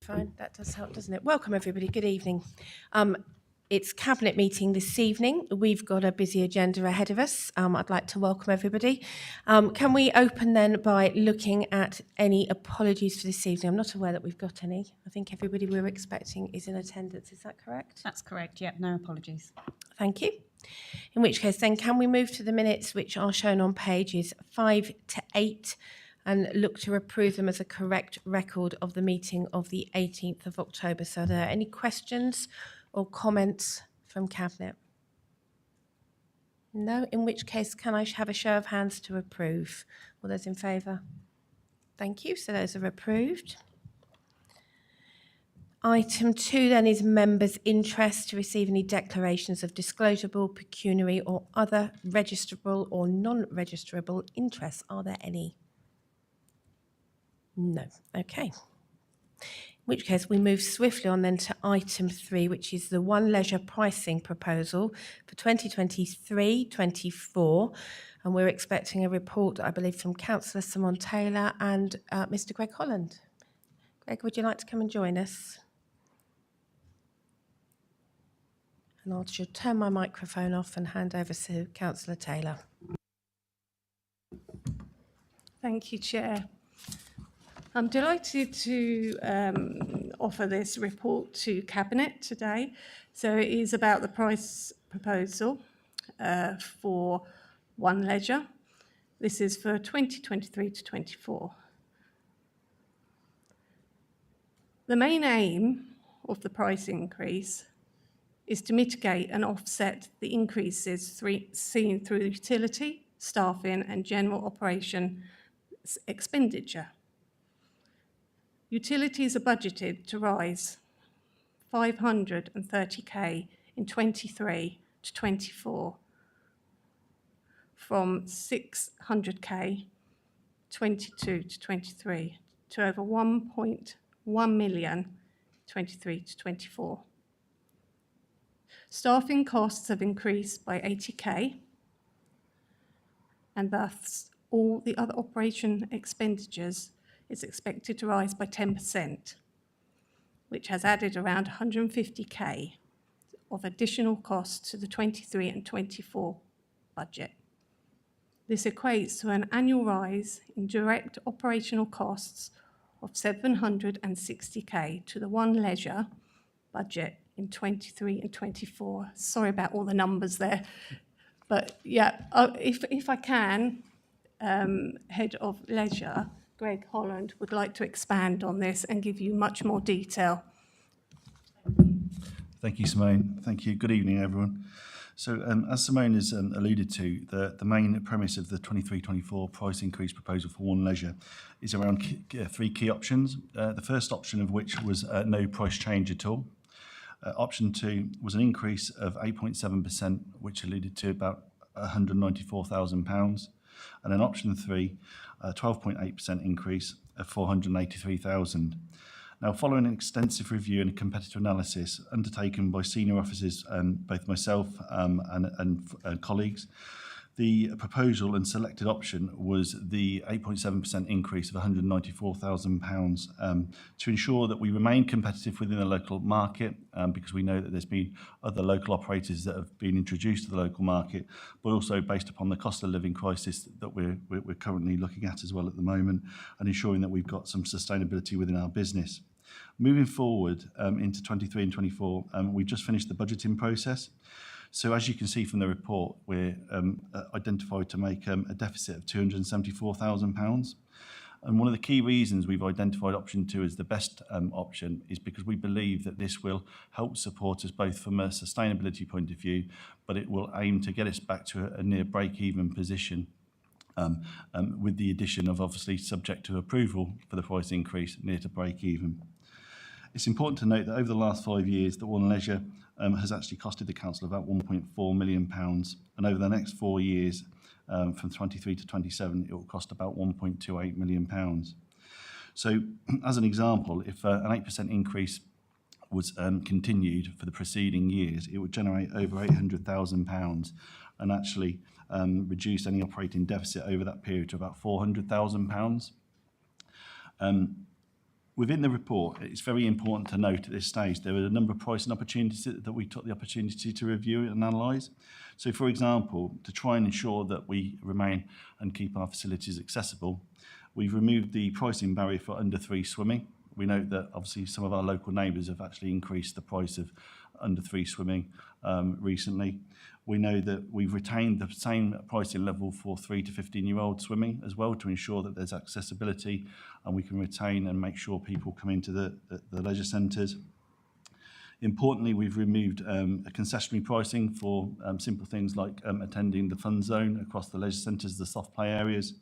Fine, that does help, doesn't it? Welcome, everybody. Good evening. It's Cabinet meeting this evening. We've got a busy agenda ahead of us. I'd like to welcome everybody. Can we open then by looking at any apologies for this evening? I'm not aware that we've got any. I think everybody we were expecting is in attendance. Is that correct? That's correct, yeah, no apologies. Thank you. In which case, then, can we move to the minutes which are shown on pages 5 to 8 and look to approve them as a correct record of the meeting of the 18th of October? So are there any questions or comments from Cabinet? No, in which case, can I have a show of hands to approve? All those in favour? Thank you. So those are approved. Item 2 then is members' interest to receive any declarations of disclosable, pecuniary or other registrable or non-registrable interests. Are there any? No. Okay. In which case we move swiftly on then to item 3, which is the One Leisure pricing proposal for 2023-24. And we're expecting a report, I believe, from Councillor Simon Taylor and Mr. Greg Holland. Greg, would you like to come and join us? And I should turn my microphone off and hand over to Councillor Taylor. Thank you, Chair. I'm delighted to offer this report to Cabinet today. So it is about the price proposal for One Leisure. This is for 2023 to 24. The main aim of the price increase is to mitigate and offset the increases seen through utility, staffing and general operation expenditure. Utilities are budgeted to rise 530k in 23 to 24 from 600k 22 to 23 to over 1.1 million 23 to 24. Staffing costs have increased by 80k, and thus all the other operation expenditures is expected to rise by 10%, which has added around 150k of additional costs to the 23 and 24 budget. This equates to an annual rise in direct operational costs of 760k to the One Leisure budget in 23 and 24. Sorry about all the numbers there. But yeah, if I can, Head of Leisure, Greg Holland, would like to expand on this and give you much more detail. Thank you, Simone. Thank you. Good evening, everyone. So as Simone has alluded to, the main premise of the 23-24 price increase proposal for One Leisure is around three key options. The first option of which was no price change at all. Option 2 was an increase of 8.7%, which alluded to about £194,000. And then option 3, a 12.8% increase of £483,000. Now, following an extensive review and a competitor analysis undertaken by senior officers, both myself and colleagues, the proposal and selected option was the 8.7% increase of £194,000 to ensure that we remain competitive within the local market, because we know that there's been other local operators that have been introduced to the local market, but also based upon the cost of living crisis that we're currently looking at as well at the moment, and ensuring that we've got some sustainability within our business. Moving forward into 23 and 24, we've just finished the budgeting process. So as you can see from the report, we're identified to make a deficit of £274,000. And one of the key reasons we've identified option 2 as the best option is because we believe that this will help support us both from a sustainability point of view, but it will aim to get us back to a near break-even position, with the addition of, obviously, subject to approval for the price increase, near to break-even. It's important to note that over the last 5 years, the One Leisure has actually costed the council about £1.4 million, and over the next 4 years, from 23 to 27, it will cost about £1.28 million. So, as an example, if an 8% increase was continued for the preceding years, it would generate over £800,000 and actually reduce any operating deficit over that period to about £400,000. Within the report, it's very important to note at this stage there are a number of pricing opportunities that we took the opportunity to review and analyse. So, for example, to try and ensure that we remain and keep our facilities accessible, we've removed the pricing barrier for under 3 swimming. We note that obviously some of our local neighbours have actually increased the price of under 3 swimming recently. We know that we've retained the same pricing level for 3 to 15-year-old swimming as well to ensure that there's accessibility and we can retain and make sure people come into the leisure centres. Importantly, we've removed a concessionary pricing for simple things like attending the fun zone across the leisure centres, the soft play areas.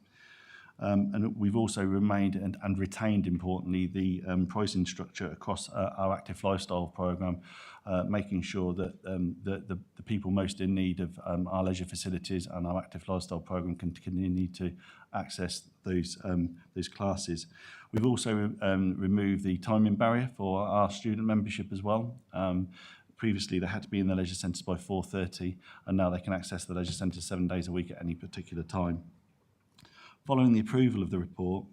And we've also remained and retained, importantly, the pricing structure across our active lifestyle programme, making sure that the people most in need of our leisure facilities and our active lifestyle programme can continue to access those classes. We've also removed the timing barrier for our student membership as well. Previously, they had to be in the leisure centres by 4:30, and now they can access the leisure centres 7 days a week at any particular time. Following the approval of the report,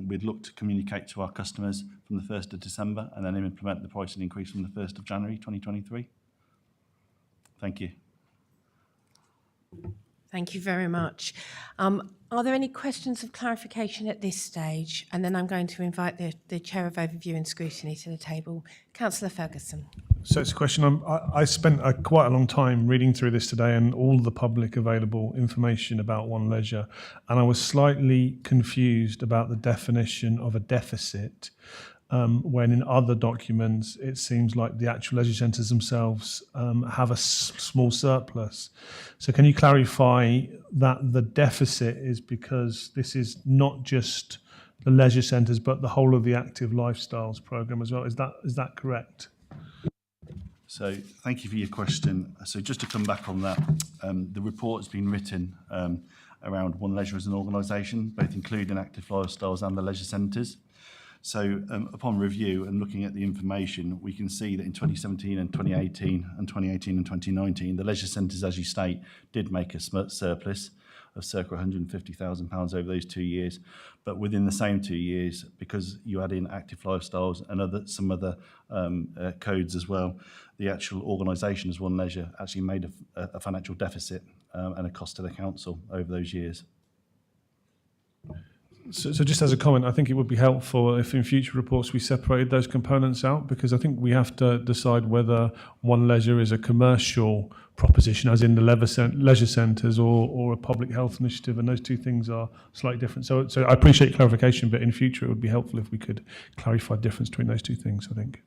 we'd look to communicate to our customers from the 1st of December and then implement the pricing increase from the 1st of January 2023. Thank you. Thank you very much. Are there any questions of clarification at this stage? And then I'm going to invite the Chair of Overview and Scrutiny to the table. Councillor Ferguson. So it's a question. I spent quite a long time reading through this today and all the public available information about One Leisure, and I was slightly confused about the definition of a deficit, when in other documents it seems like the actual leisure centres themselves have a small surplus. So can you clarify that the deficit is because this is not just the leisure centres but the whole of the active lifestyles programme as well? Is that correct? So thank you for your question. So just to come back on that, the report has been written around One Leisure as an organisation, both including active lifestyles and the leisure centres. So upon review and looking at the information, we can see that in 2017 and 2018 and 2019, the leisure centres, as you state, did make a surplus of circa £150,000 over those 2 years. But within the same 2 years, because you add in active lifestyles and some other codes as well, the actual organisation as One Leisure actually made a financial deficit and a cost to the council over those years. So just as a comment, I think it would be helpful if in future reports we separated those components out, because I think we have to decide whether One Leisure is a commercial proposition, as in the leisure centres, or a public health initiative, and those two things are slightly different. So I appreciate clarification, but in future it would be helpful if we could clarify the difference between those two things, I think.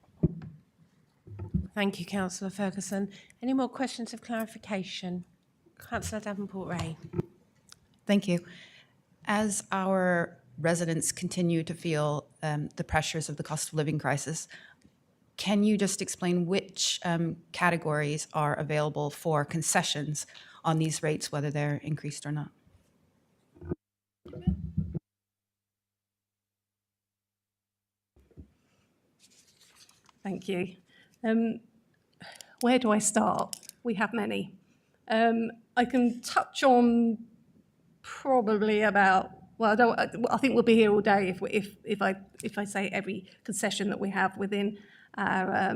Thank you, Councillor Ferguson. Any more questions of clarification? Councillor Davenport-Ray. Thank you. As our residents continue to feel the pressures of the cost of living crisis, can you just explain which categories are available for concessions on these rates, whether they're increased or not? Thank you. Where do I start? We have many. I can touch on probably about, well, I think we'll be here all day if I say every concession that we have within our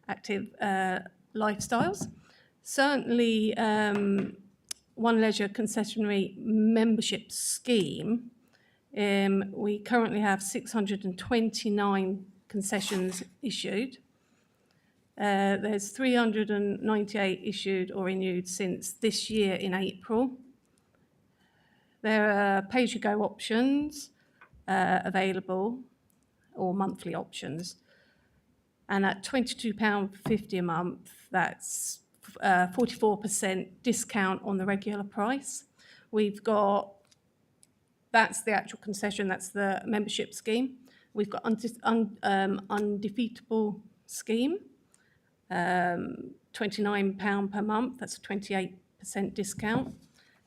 active lifestyles. Certainly, One Leisure concessionary membership scheme, we currently have 629 concessions issued. There's 398 issued or renewed since this year in April. There are pay-as-you-go options available, or monthly options. And at £22.50 a month, that's 44% discount on the regular price. We've got, that's the actual concession, that's the membership scheme. We've got undefeatable scheme, £29 per month, that's a 28% discount.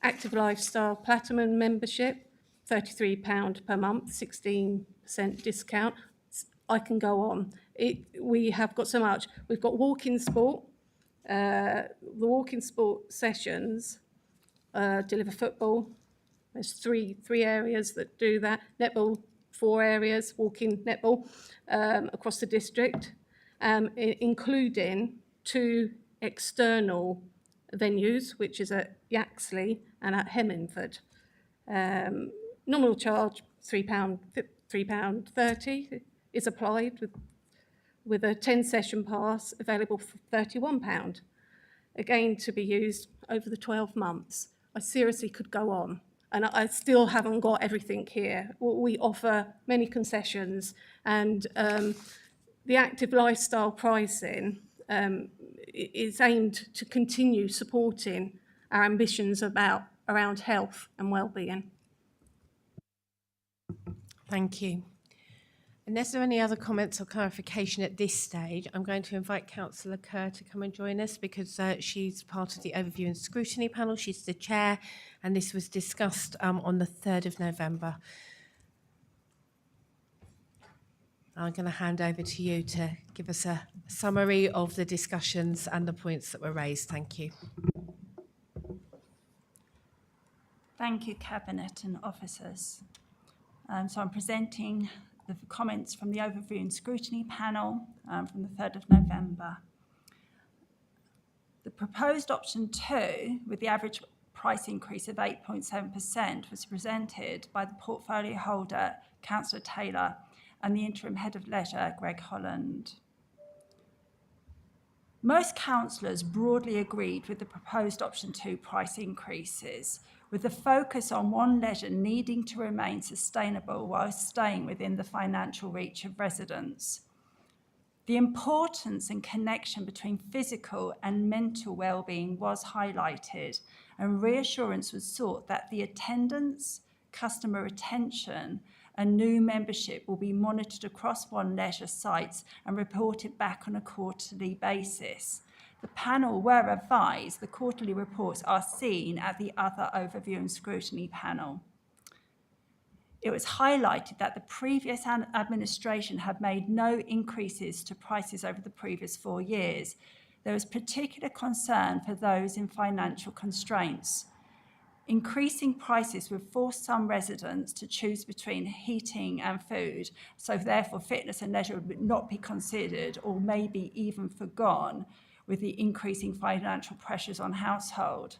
Active Lifestyle Platinum membership, £33 per month, 16% discount. I can go on. We have got so much. We've got walk-in sport. The walk-in sport sessions deliver football. There's three areas that do that. Netball, 4 areas, walking, netball, across the district, including 2 external venues, which is at Yaxley and at Hemmingford. Nominal charge £3.30 is applied with a 10-session pass available for £31, again to be used over the 12 months. I seriously could go on, and I still haven't got everything here. We offer many concessions, and the active lifestyle pricing is aimed to continue supporting our ambitions around health and well-being. Thank you. Unless there are any other comments or clarification at this stage, I'm going to invite Councillor Kerr to come and join us because she's part of the Overview and Scrutiny panel. She's the chair, and this was discussed on the 3rd of November. I'm going to hand over to you to give us a summary of the discussions and the points that were raised. Thank you. Thank you, Cabinet and officers. So I'm presenting the comments from the Overview and Scrutiny panel from the 3rd of November. The proposed option 2, with the average price increase of 8.7%, was presented by the portfolio holder, Councillor Taylor, and the interim head of leisure, Greg Holland. Most councillors broadly agreed with the proposed option 2 price increases, with the focus on One Leisure needing to remain sustainable while staying within the financial reach of residents. The importance and connection between physical and mental well-being was highlighted, and reassurance was sought that the attendance, customer retention, and new membership will be monitored across One Leisure sites and reported back on a quarterly basis. The panel were advised the quarterly reports are seen at the other Overview and Scrutiny panel. It was highlighted that the previous administration had made no increases to prices over the previous 4 years. There was particular concern for those in financial constraints. Increasing prices would force some residents to choose between heating and food, so therefore fitness and leisure would not be considered or maybe even forgone with the increasing financial pressures on household.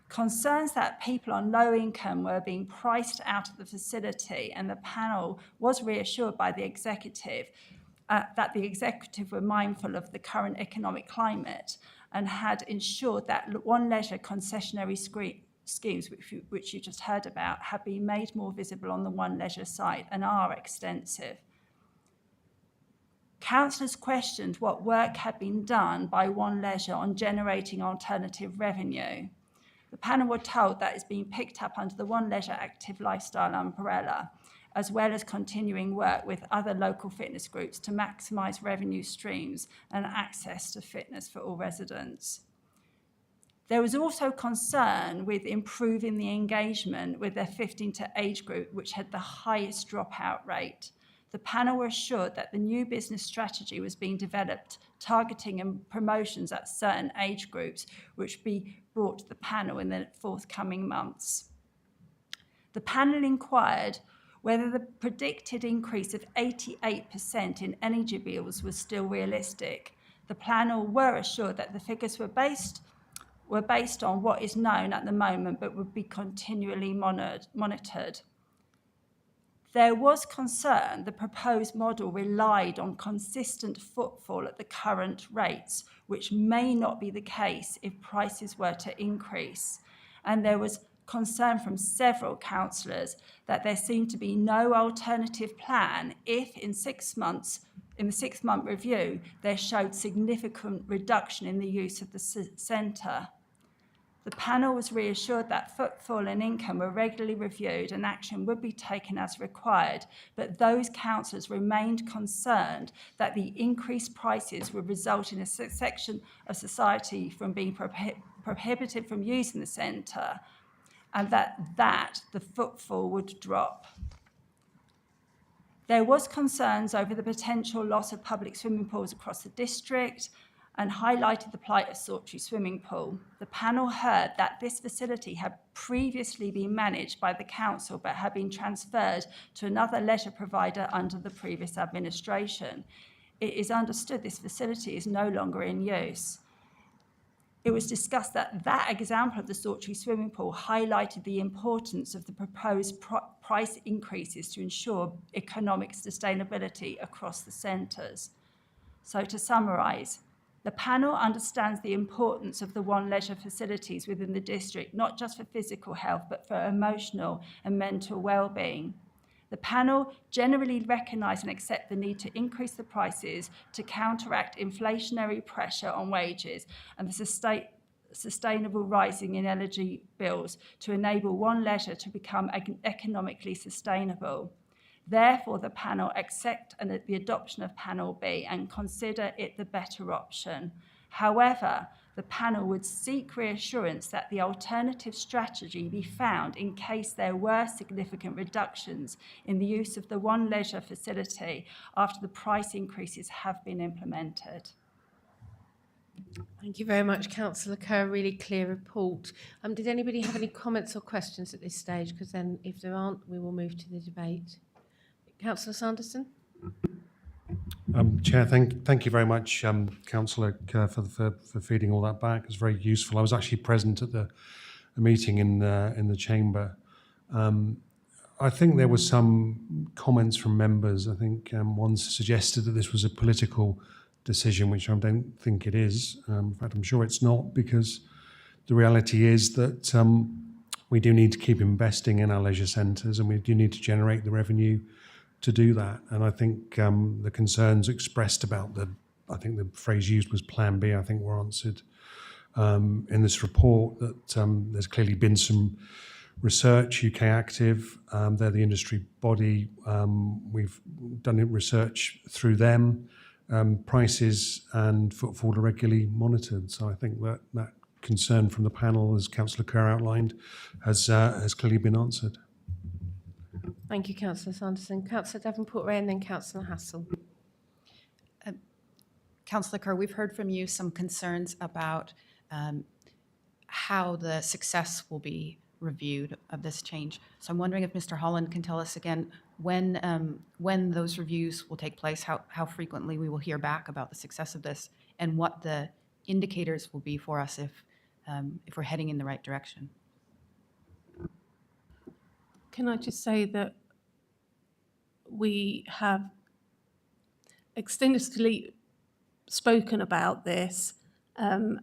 Concerns that people on low income were being priced out of the facility, and the panel was reassured by the executive that the executive were mindful of the current economic climate and had ensured that One Leisure concessionary schemes, which you just heard about, have been made more visible on the One Leisure site and are extensive. Councillors questioned what work had been done by One Leisure on generating alternative revenue. The panel were told that it's being picked up under the One Leisure Active Lifestyle umbrella, as well as continuing work with other local fitness groups to maximise revenue streams and access to fitness for all residents. There was also concern with improving the engagement with their 15 to age group, which had the highest dropout rate. The panel were assured that the new business strategy was being developed, targeting promotions at certain age groups, which will be brought to the panel in the forthcoming months. The panel inquired whether the predicted increase of 88% in energy bills was still realistic. The panel were assured that the figures were based on what is known at the moment, but would be continually monitored. There was concern the proposed model relied on consistent footfall at the current rates, which may not be the case if prices were to increase. And there was concern from several councillors that there seemed to be no alternative plan if in the 6-month review, there showed significant reduction in the use of the centre. The panel was reassured that footfall and income were regularly reviewed and action would be taken as required, but those councillors remained concerned that the increased prices would result in a section of society from being prohibited from using the centre, and that the footfall would drop. There was concerns over the potential loss of public swimming pools across the district, and highlighted the plight of Sawtry Swimming Pool. The panel heard that this facility had previously been managed by the council but had been transferred to another leisure provider under the previous administration. It is understood this facility is no longer in use. It was discussed that that example of the Sawtry Swimming Pool highlighted the importance of the proposed price increases to ensure economic sustainability across the centres. So to summarise, the panel understands the importance of the One Leisure facilities within the district, not just for physical health, but for emotional and mental well-being. The panel generally recognise and accept the need to increase the prices to counteract inflationary pressure on wages and the sustainable rising in energy bills to enable One Leisure to become economically sustainable. Therefore, the panel accept the adoption of Panel B and consider it the better option. However, the panel would seek reassurance that the alternative strategy be found in case there were significant reductions in the use of the One Leisure facility after the price increases have been implemented. Thank you very much, Councillor Kerr. Really clear report. Did anybody have any comments or questions at this stage? Because then, if there aren't, we will move to the debate. Councillor Sanderson. Chair, thank you very much, Councillor Kerr, for feeding all that back. It's very useful. I was actually present at a meeting in the chamber. I think there were some comments from members. I think one suggested that this was a political decision, which I don't think it is. In fact, I'm sure it's not, because the reality is that we do need to keep investing in our leisure centres, and we do need to generate the revenue to do that. And I think the concerns expressed about I think the phrase used was Plan B, I think were answered in this report, that there's clearly been some research. UK Active, they're the industry body. We've done research through them. Prices and footfall are regularly monitored. So I think that concern from the panel, as Councillor Kerr outlined, has clearly been answered. Thank you, Councillor Sanderson. Councillor Davenport-Ray and then Councillor Hassel. Councillor Kerr, we've heard from you some concerns about how the success will be reviewed of this change. So I'm wondering if Mr. Holland can tell us again when those reviews will take place, how frequently we will hear back about the success of this, and what the indicators will be for us if we're heading in the right direction. Can I just say that we have extensively spoken about this, and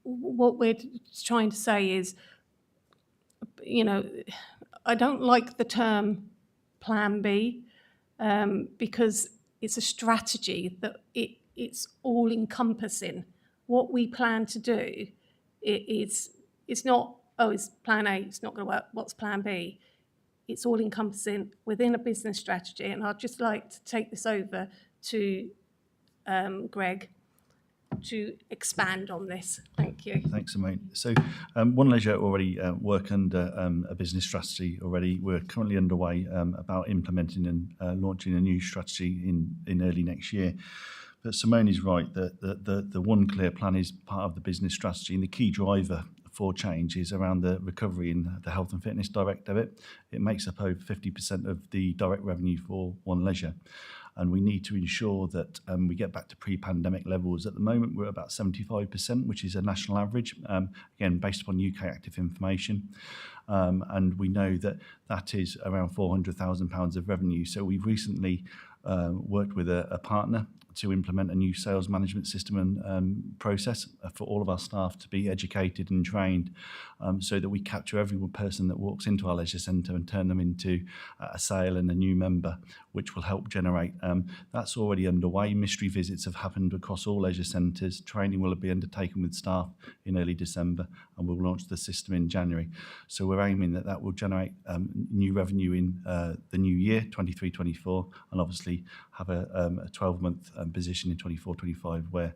what we're trying to say is, I don't like the term Plan B, because it's a strategy that it's all encompassing. What we plan to do, it's not, it's Plan A, it's not going to work, what's Plan B? It's all encompassing within a business strategy. And I'd just like to take this over to Greg to expand on this. Thank you. Thanks, Simone. So One Leisure already work under a business strategy already. We're currently underway about implementing and launching a new strategy in early next year. But Simone is right that the One Clear plan is part of the business strategy, and the key driver for change is around the recovery in the health and fitness direct debit. It makes up over 50% of the direct revenue for One Leisure. And we need to ensure that we get back to pre-pandemic levels. At the moment, we're at about 75%, which is a national average, again, based upon UK Active information. And we know that is around £400,000 of revenue. So we've recently worked with a partner to implement a new sales management system and process for all of our staff to be educated and trained, so that we capture every person that walks into our leisure centre and turn them into a sale and a new member, which will help generate. That's already underway. Mystery visits have happened across all leisure centres. Training will be undertaken with staff in early December, and we'll launch the system in January. So we're aiming that will generate new revenue in the new year, 23-24, and obviously have a 12-month position in 24-25 where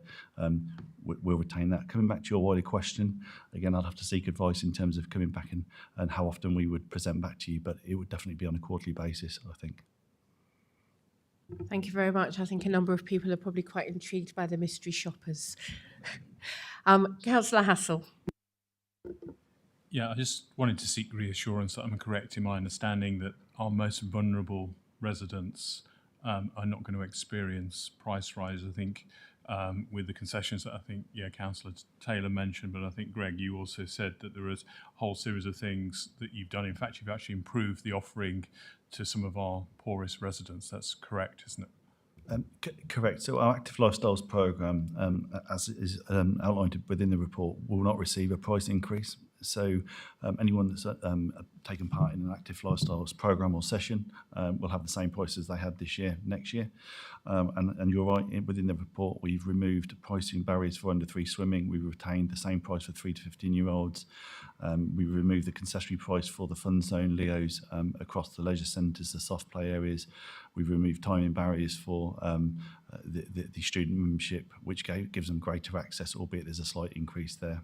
we'll retain that. Coming back to your wider question, again, I'd have to seek advice in terms of coming back and how often we would present back to you, but it would definitely be on a quarterly basis, I think. Thank you very much. I think a number of people are probably quite intrigued by the mystery shoppers. Councillor Hassel. Yeah, I just wanted to seek reassurance that I'm correct in my understanding that our most vulnerable residents are not going to experience price rise. I think with the concessions that I think, Councillor Taylor mentioned, but I think, Greg, you also said that there is a whole series of things that you've done. In fact, you've actually improved the offering to some of our poorest residents. That's correct, isn't it? Correct. So our Active Lifestyles programme, as is outlined within the report, will not receive a price increase. So anyone that's taken part in an Active Lifestyles programme or session will have the same price as they had this year, next year. And you're right, within the report, we've removed pricing barriers for under 3 swimming. We've retained the same price for 3 to 15-year-olds. We've removed the concessionary price for the fun zone, Leos, across the leisure centres, the soft play areas. We've removed timing barriers for the student membership, which gives them greater access, albeit there's a slight increase there.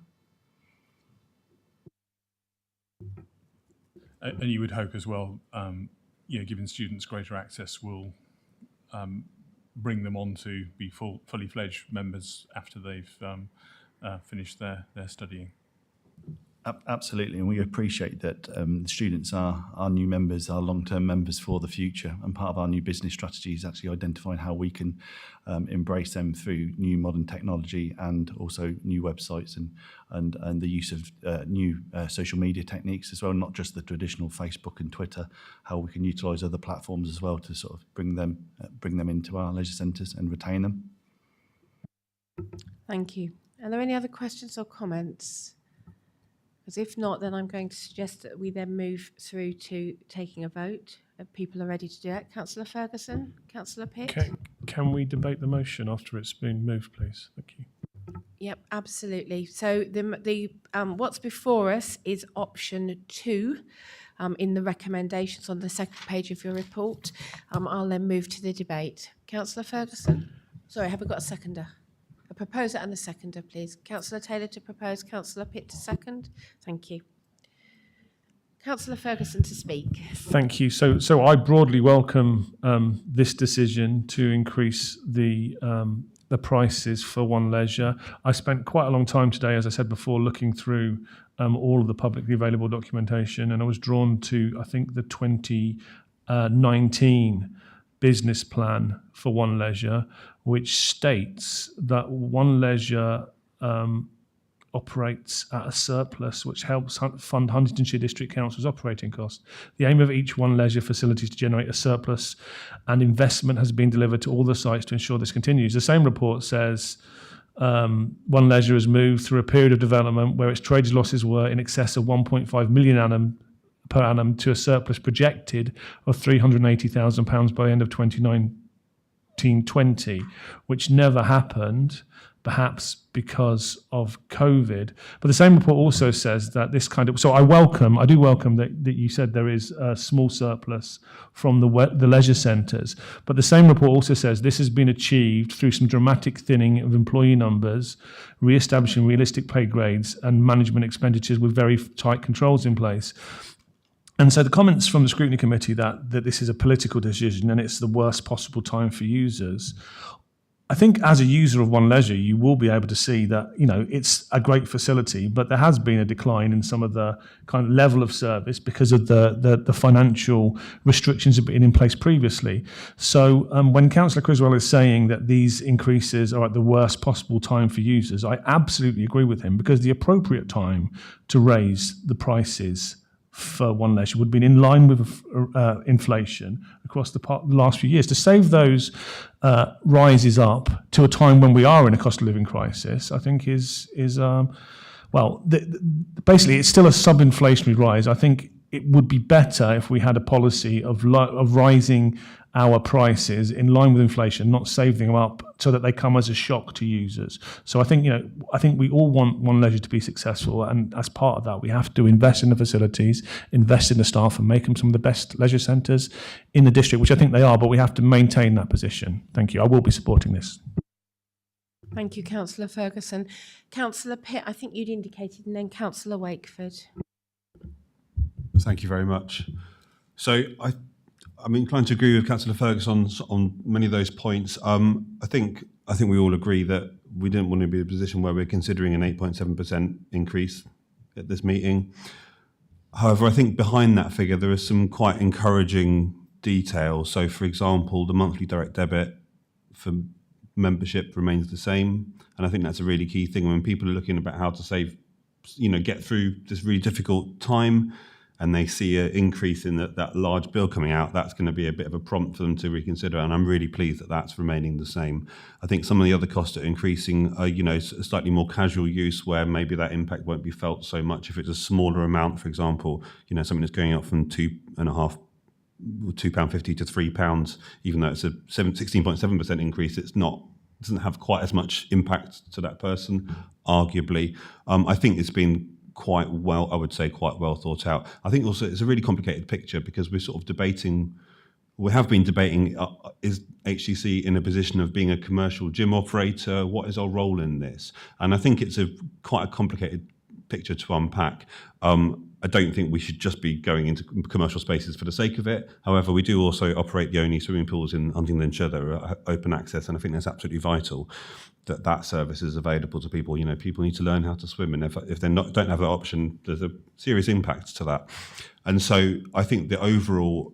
And you would hope as well, giving students greater access will bring them on to be fully fledged members after they've finished their studying. Absolutely, and we appreciate that students are our new members, our long-term members for the future, and part of our new business strategy is actually identifying how we can embrace them through new modern technology and also new websites and the use of new social media techniques as well, not just the traditional Facebook and Twitter, how we can utilise other platforms as well to sort of bring them into our leisure centres and retain them. Thank you. Are there any other questions or comments? Because if not, then I'm going to suggest that we then move through to taking a vote. If people are ready to do that. Councillor Ferguson, Councillor Pitt. Can we debate the motion after it's been moved, please? Thank you. Yep, absolutely. So the what's before us is option 2 in the recommendations on the second page of your report. I'll then move to the debate. Councillor Ferguson. Sorry, have we got a seconder? A proposer and a seconder, please. Councillor Taylor to propose, Councillor Pitt to second. Thank you. Councillor Ferguson to speak. Thank you. So I broadly welcome this decision to increase the prices for One Leisure. I spent quite a long time today, as I said before, looking through all of the publicly available documentation, and I was drawn to, I think, the 2019 business plan for One Leisure, which states that One Leisure operates at a surplus, which helps fund Huntingdonshire District Council's operating costs. The aim of each One Leisure facility is to generate a surplus, and investment has been delivered to all the sites to ensure this continues. The same report says One Leisure has moved through a period of development where its traded losses were in excess of 1.5 million per annum to a surplus projected of £380,000 by the end of 2019-20, which never happened, perhaps because of COVID. But the same report also says that this kind of, so I do welcome that you said there is a small surplus from the leisure centres, but the same report also says this has been achieved through some dramatic thinning of employee numbers, re-establishing realistic pay grades and management expenditures with very tight controls in place. And so the comments from the Scrutiny Committee that this is a political decision and it's the worst possible time for users, I think as a user of One Leisure, you will be able to see that, it's a great facility, but there has been a decline in some of the kind of level of service because of the financial restrictions that have been in place previously. So when Councillor Criswell is saying that these increases are at the worst possible time for users, I absolutely agree with him, because the appropriate time to raise the prices for One Leisure would have been in line with inflation across the last few years. To save those rises up to a time when we are in a cost of living crisis, I think basically it's still a sub-inflationary rise. I think it would be better if we had a policy of rising our prices in line with inflation, not saving them up so that they come as a shock to users. So I think we all want One Leisure to be successful, and as part of that, we have to invest in the facilities, invest in the staff, and make them some of the best leisure centres in the district, which I think they are. But we have to maintain that position. Thank you. I will be supporting this. Thank you, Councillor Ferguson. Councillor Pitt, I think you'd indicated, and then Councillor Wakeford. Thank you very much. So I'm inclined to agree with Councillor Ferguson on many of those points. I think we all agree that we didn't want to be in a position where we're considering an 8.7% increase at this meeting. However, I think behind that figure there is some quite encouraging detail. So, for example, the monthly direct debit for membership remains the same, and I think that's a really key thing when people are looking about how to save, get through this really difficult time, and they see an increase in that large bill coming out. That's going to be a bit of a prompt for them to reconsider, and I'm really pleased that that's remaining the same. I think some of the other costs that are increasing are, slightly more casual use, where maybe that impact won't be felt so much if it's a smaller amount. For example, something that's going up from £2.50 to £3, even though it's a 16.7% increase, doesn't have quite as much impact to that person, arguably. I think it's been quite well thought out. I think also it's a really complicated picture because we have been debating, is HCC in a position of being a commercial gym operator? What is our role in this? And I think it's quite a complicated picture to unpack. I don't think we should just be going into commercial spaces for the sake of it. However, we do also operate the only swimming pools in Huntingdonshire that are open access, and I think that's absolutely vital that service is available to people. People need to learn how to swim, and if they don't have that option, there's a serious impact to that. And so I think the overall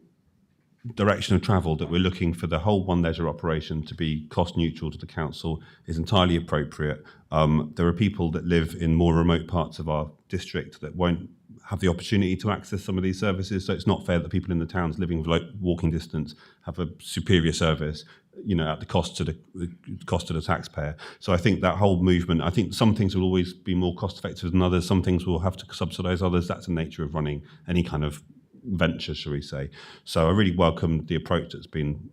direction of travel that we're looking for the whole One Leisure operation to be cost neutral to the council is entirely appropriate. There are people that live in more remote parts of our district that won't have the opportunity to access some of these services, so it's not fair that people in the towns living below walking distance have a superior service, at the cost to the taxpayer. So I think that whole movement, I think some things will always be more cost effective than others. Some things will have to subsidise others. That's the nature of running any kind of venture, shall we say. So I really welcome the approach that's been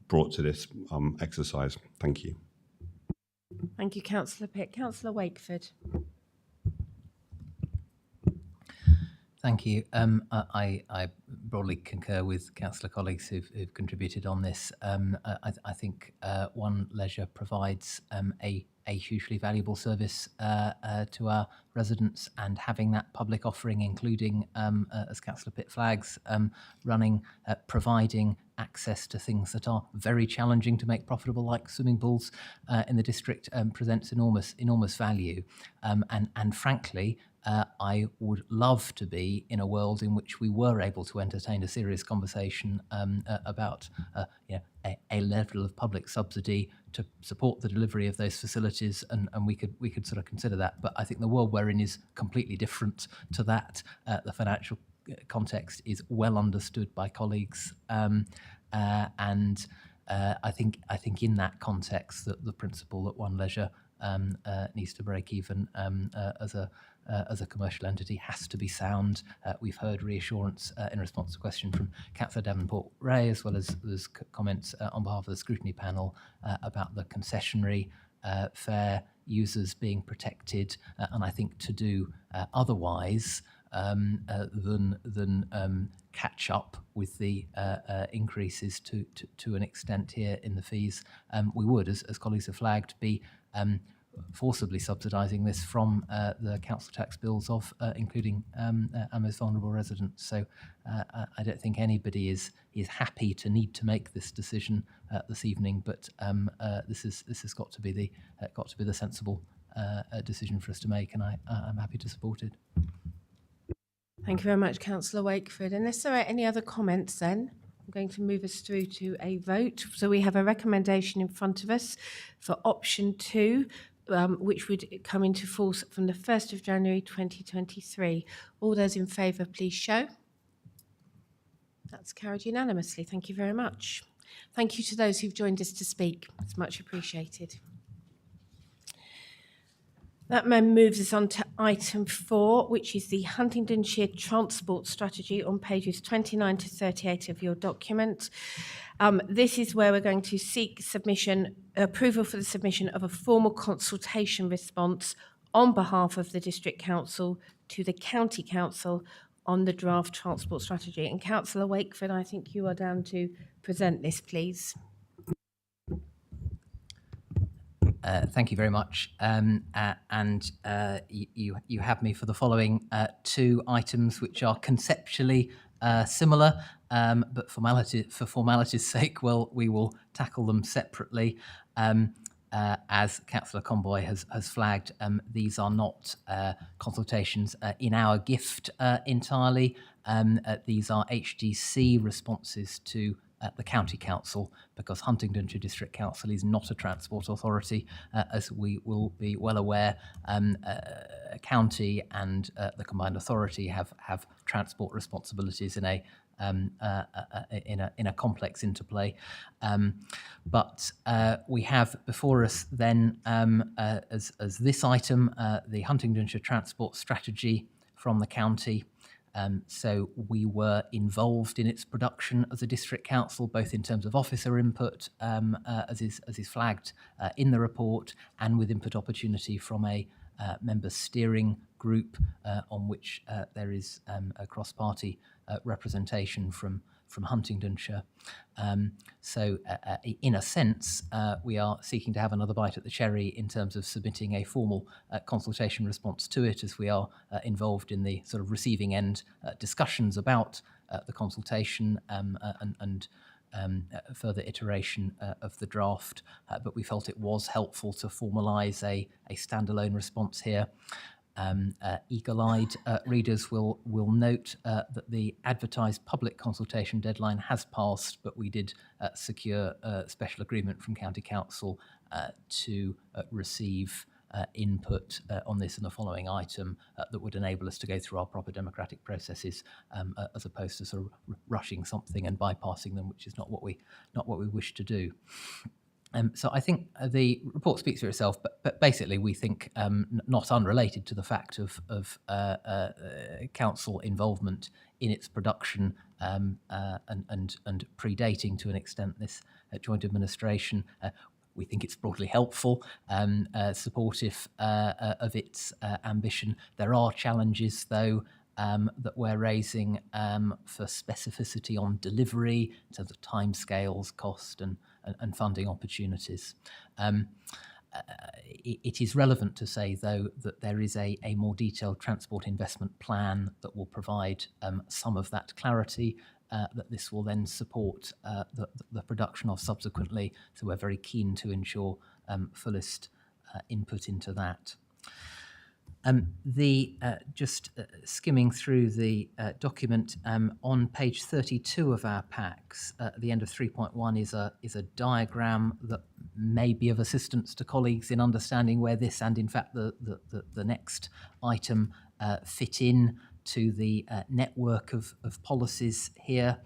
brought to this exercise. Thank you. Thank you, Councillor Pitt. Councillor Wakeford. Thank you. I broadly concur with councillor colleagues who've contributed on this. I think One Leisure provides a hugely valuable service to our residents, and having that public offering, including, as councillor Pitt flags, providing access to things that are very challenging to make profitable, like swimming pools in the district, presents enormous value. And frankly, I would love to be in a world in which we were able to entertain a serious conversation about a level of public subsidy to support the delivery of those facilities, and we could sort of consider that. But I think the world we're in is completely different to that. The financial context is well understood by colleagues, and I think in that context that the principle that One Leisure needs to break even as a commercial entity has to be sound. We've heard reassurance in response to a question from Councillor Davenport-Ray, as well as comments on behalf of the scrutiny panel about the concessionary fare users being protected, and I think to do otherwise than catch up with the increases to an extent here in the fees, we would, as colleagues have flagged, be forcibly subsidising this from the council tax bills of including our most vulnerable residents. So I don't think anybody is happy to need to make this decision this evening, but this has got to be the sensible decision for us to make, and I'm happy to support it. Thank you very much, Councillor Wakeford. Unless there are any other comments, then I'm going to move us through to a vote. So we have a recommendation in front of us for option 2, which would come into force from the 1st of January 2023. All those in favour, please show. That's carried unanimously. Thank you very much. Thank you to those who've joined us to speak. It's much appreciated. That then moves us on to item 4, which is the Huntingdonshire Transport Strategy on pages 29 to 38 of your document. This is where we're going to seek approval for the submission of a formal consultation response on behalf of the District Council to the County Council on the draft transport strategy. And Councillor Wakeford, I think you are down to present this, please. Thank you very much. You have me for the following 2 items, which are conceptually similar, but for formality's sake, well, we will tackle them separately. As Councillor Comboy has flagged, these are not consultations in our gift entirely. These are HDC responses to the County Council, because Huntingdonshire District Council is not a transport authority. As we will be well aware, County and the Combined Authority have transport responsibilities in a complex interplay. But we have before us then, as this item, the Huntingdonshire Transport Strategy from the county. So we were involved in its production as a district council, both in terms of officer input, as is flagged in the report, and with input opportunity from a member steering group on which there is a cross-party representation from Huntingdonshire. So in a sense, we are seeking to have another bite at the cherry in terms of submitting a formal consultation response to it, as we are involved in the sort of receiving end discussions about the consultation and further iteration of the draft. But we felt it was helpful to formalise a standalone response here. Eagle-eyed readers will note that the advertised public consultation deadline has passed, but we did secure a special agreement from County Council to receive input on this and the following item that would enable us to go through our proper democratic processes, as opposed to sort of rushing something and bypassing them, which is not what we wish to do. So I think the report speaks for itself, but basically we think, not unrelated to the fact of council involvement in its production and predating to an extent this joint administration, we think it's broadly helpful, supportive of its ambition. There are challenges, though, that we're raising for specificity on delivery in terms of timescales, cost, and funding opportunities. It is relevant to say, though, that there is a more detailed transport investment plan that will provide some of that clarity, that this will then support the production of subsequently. So we're very keen to ensure fullest input into that. Just skimming through the document, on page 32 of our packs, at the end of 3.1 is a diagram that may be of assistance to colleagues in understanding where this and in fact the next item fit in to the network of policies here.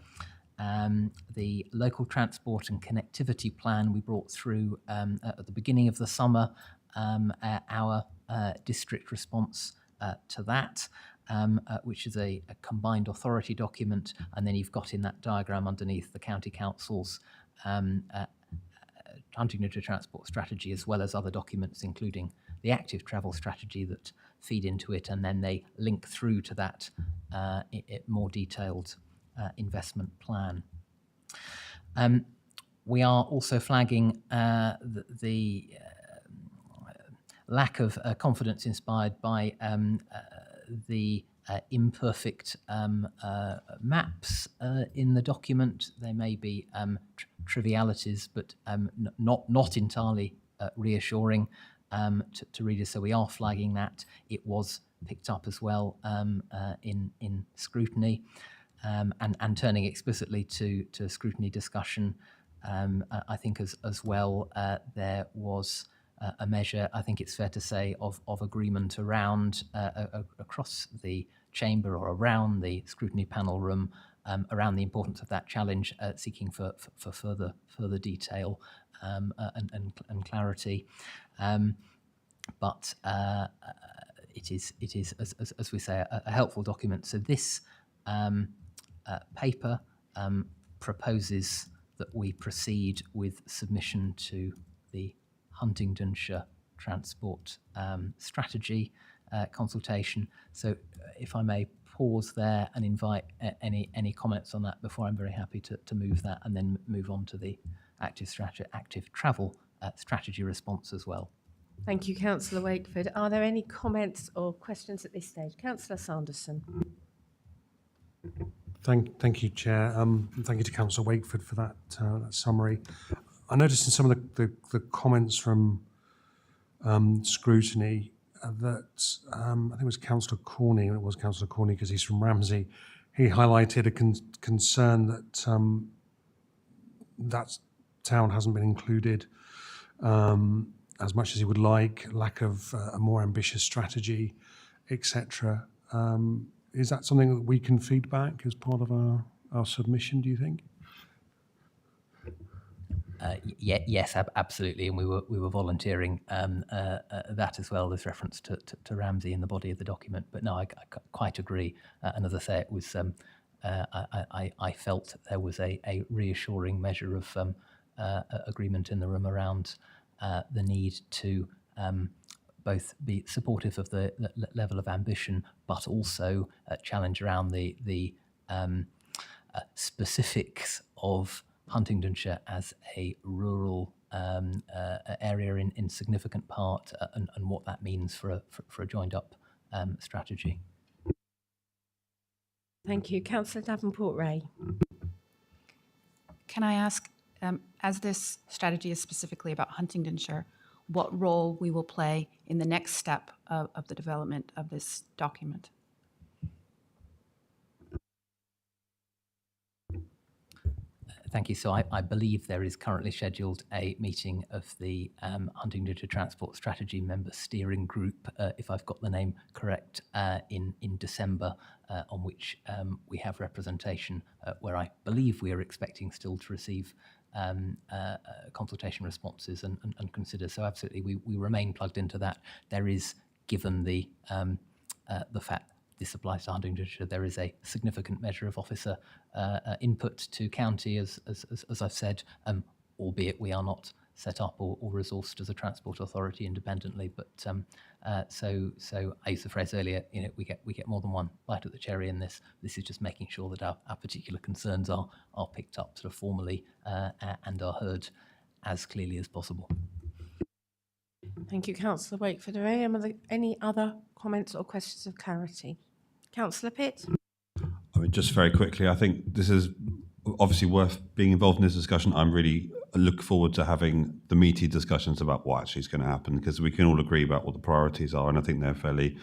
The local transport and connectivity plan we brought through at the beginning of the summer, our district response to that, which is a combined authority document, and then you've got in that diagram underneath the County Council's Huntingdonshire Transport Strategy, as well as other documents, including the active travel strategy that feed into it, and then they link through to that more detailed investment plan. We are also flagging the lack of confidence inspired by the imperfect maps in the document. They may be trivialities, but not entirely reassuring to readers. So we are flagging that. It was picked up as well in scrutiny, and turning explicitly to scrutiny discussion. I think as well there was a measure, I think it's fair to say, of agreement around across the chamber or around the scrutiny panel room around the importance of that challenge, seeking for further detail and clarity. But it is as we say, a helpful document. So this paper proposes that we proceed with submission to the Huntingdonshire Transport Strategy consultation. So if I may pause there and invite any comments on that before I'm very happy to move that and then move on to the active travel strategy response as well. Thank you, Councillor Wakeford. Are there any comments or questions at this stage? Councillor Sanderson. Thank you, Chair. And thank you to Councillor Wakeford for that, that summary. I noticed in some of the comments from scrutiny that I think it was Councillor Corney, and it was Councillor Corney because he's from Ramsey. He highlighted a concern that that town hasn't been included as much as he would like, lack of a more ambitious strategy, etc. Is that something that we can feed back as part of our submission, do you think? Yes, absolutely, and we were volunteering that as well. There's reference to Ramsey in the body of the document, but no, I quite agree. And as I say, it was I felt there was a reassuring measure of agreement in the room around the need to both be supportive of the level of ambition, but also challenge around the specifics of Huntingdonshire as a rural area in significant part, and what that means for a joined up strategy. Thank you. Councillor Davenport-Ray. Can I ask, as this strategy is specifically about Huntingdonshire, what role we will play in the next step of the development of this document? Thank you. So I believe there is currently scheduled a meeting of the Huntingdonshire Transport Strategy Member Steering Group, if I've got the name correct, in December, on which we have representation, where I believe we are expecting still to receive consultation responses and consider. So absolutely, we remain plugged into that. There is, given the fact this applies to Huntingdonshire, there is a significant measure of officer input to county, as I've said, albeit we are not set up or resourced as a transport authority independently. But so I used the phrase earlier, we get more than one bite at the cherry in this. This is just making sure that our particular concerns are picked up sort of formally and are heard as clearly as possible. Thank you, Councillor Wakeford. Are there any other comments or questions of clarity? Councillor Pitt. I mean, just very quickly, I think this is obviously worth being involved in this discussion. I'm really look forward to having the meaty discussions about what actually is going to happen, because we can all agree about what the priorities are, and I think they're fairly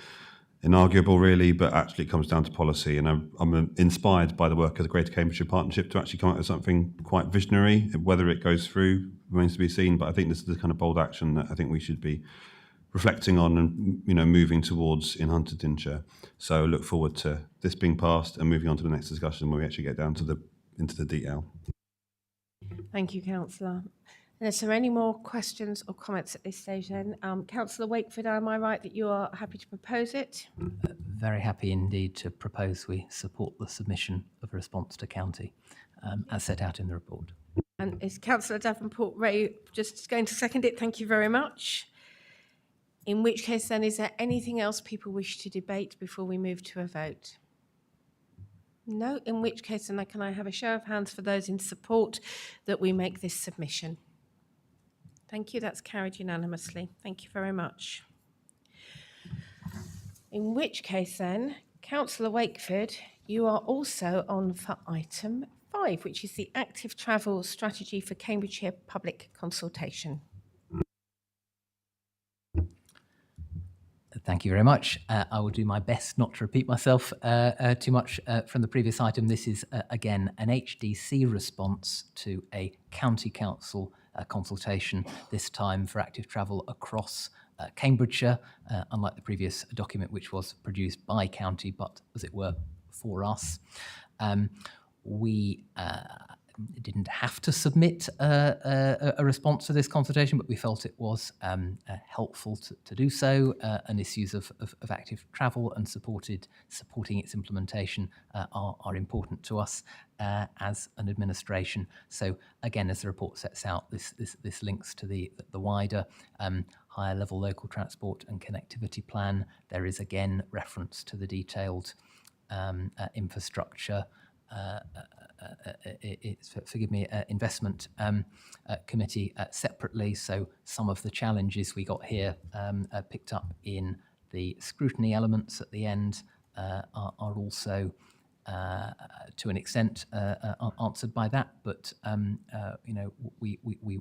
inarguable, really, but actually it comes down to policy. And I'm inspired by the work of the Greater Cambridgeshire Partnership to actually come up with something quite visionary. Whether it goes through remains to be seen, but I think this is the kind of bold action that I think we should be reflecting on and moving towards in Huntingdonshire. So look forward to this being passed and moving on to the next discussion when we actually get down to into the detail. Thank you, Councillor. And is there any more questions or comments at this stage then? Councillor Wakeford, am I right that you are happy to propose it? Very happy indeed to propose we support the submission of a response to county as set out in the report. And is Councillor Davenport-Ray just going to second it? Thank you very much. In which case then, is there anything else people wish to debate before we move to a vote? No, in which case then can I have a show of hands for those in support that we make this submission? Thank you, that's carried unanimously. Thank you very much. In which case then, Councillor Wakeford, you are also on for item 5, which is the active travel strategy for Cambridgeshire public consultation. Thank you very much. I will do my best not to repeat myself too much from the previous item. This is, again, an HDC response to a county council consultation, this time for active travel across Cambridgeshire, unlike the previous document, which was produced by county, but, as it were, for us. We didn't have to submit a response to this consultation, but we felt it was helpful to do so, and issues of active travel and supporting its implementation are important to us as an administration. So again, as the report sets out, this links to the wider higher level local transport and connectivity plan. There is again reference to the detailed infrastructure investment committee separately. So some of the challenges we got here picked up in the scrutiny elements at the end are also to an extent answered by that, but we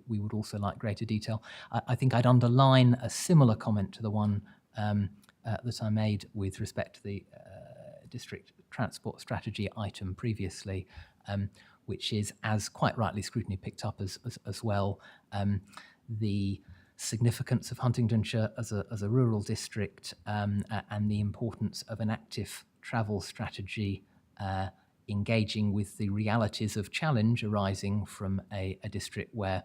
would also like greater detail. I think I'd underline a similar comment to the one that I made with respect to the district transport strategy item previously, which is, as quite rightly Scrutiny picked up as well, the significance of Huntingdonshire as a rural district and the importance of an active travel strategy engaging with the realities of challenge arising from a district where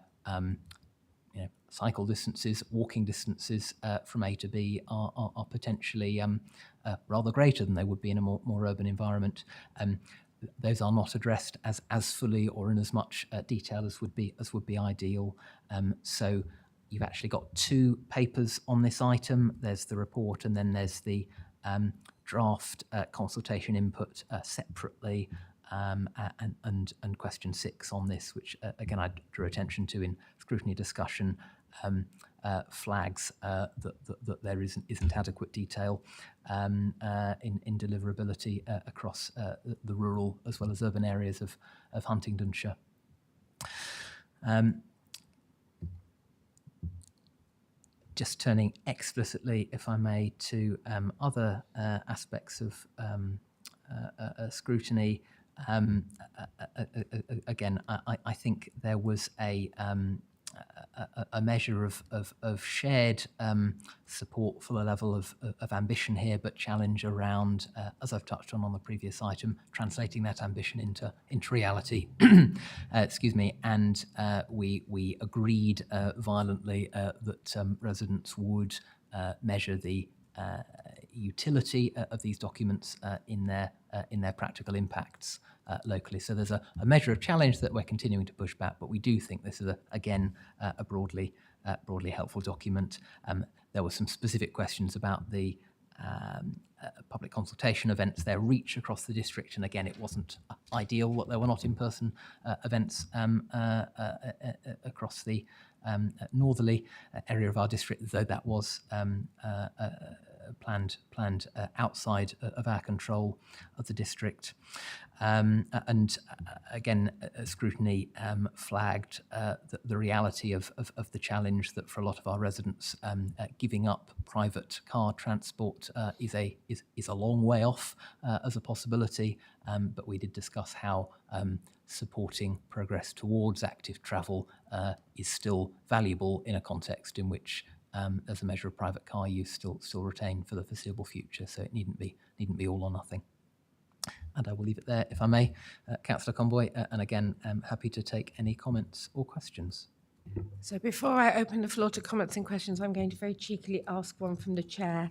cycle distances, walking distances from A to B are potentially rather greater than they would be in a more urban environment. Those are not addressed as fully or in as much detail as would be ideal. So you've actually got two papers on this item. There's the report, and then there's the draft consultation input separately, and question 6 on this, which again I drew attention to in scrutiny discussion, flags that there isn't adequate detail in deliverability across the rural as well as urban areas of Huntingdonshire. Just turning explicitly, if I may, to other aspects of scrutiny. Again, I think there was a measure of shared support for the level of ambition here, but challenge around, as I've touched on the previous item, translating that ambition into reality. Excuse me. And we agreed violently that residents would measure the utility of these documents in their practical impacts locally. So there's a measure of challenge that we're continuing to push back, but we do think this is again a broadly helpful document. There were some specific questions about the public consultation events, their reach across the district, and again, it wasn't ideal that there were not in-person events across the northerly area of our district, though that was planned outside of our control of the district. And again, scrutiny flagged the reality of the challenge that for a lot of our residents, giving up private car transport is a long way off as a possibility, but we did discuss how supporting progress towards active travel is still valuable in a context in which there's a measure of private car use still retained for the foreseeable future, so it needn't be all or nothing. And I will leave it there, if I may, Councillor Conboy, and again, I'm happy to take any comments or questions. So before I open the floor to comments and questions, I'm going to very cheekily ask one from the chair.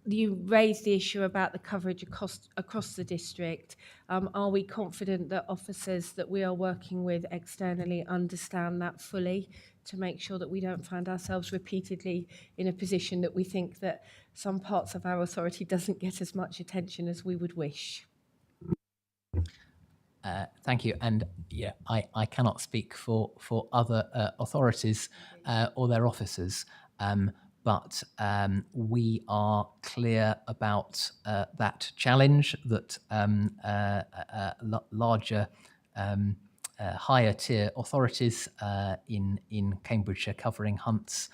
You raised the issue about the coverage across the district. Are we confident that officers that we are working with externally understand that fully, to make sure that we don't find ourselves repeatedly in a position that we think that some parts of our authority doesn't get as much attention as we would wish? Thank you. And yeah, I cannot speak for other authorities or their officers, but we are clear about that challenge, that larger, higher tier authorities in Cambridgeshire covering hunts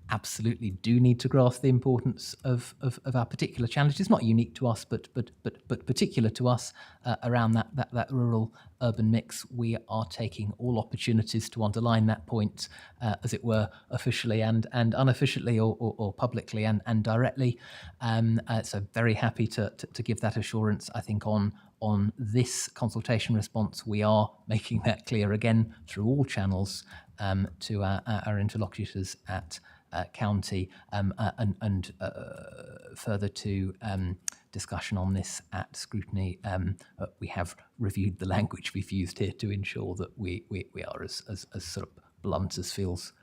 absolutely do need to grasp the importance of our particular challenge. It's not unique to us, but particular to us around that rural urban mix. We are taking all opportunities to underline that point, as it were, officially and unofficially, or publicly and directly. So very happy to give that assurance. I think on this consultation response, we are making that clear again through all channels to our interlocutors at county, and further to discussion on this at scrutiny. We have reviewed the language we've used here to ensure that we are as sort of blunt as feels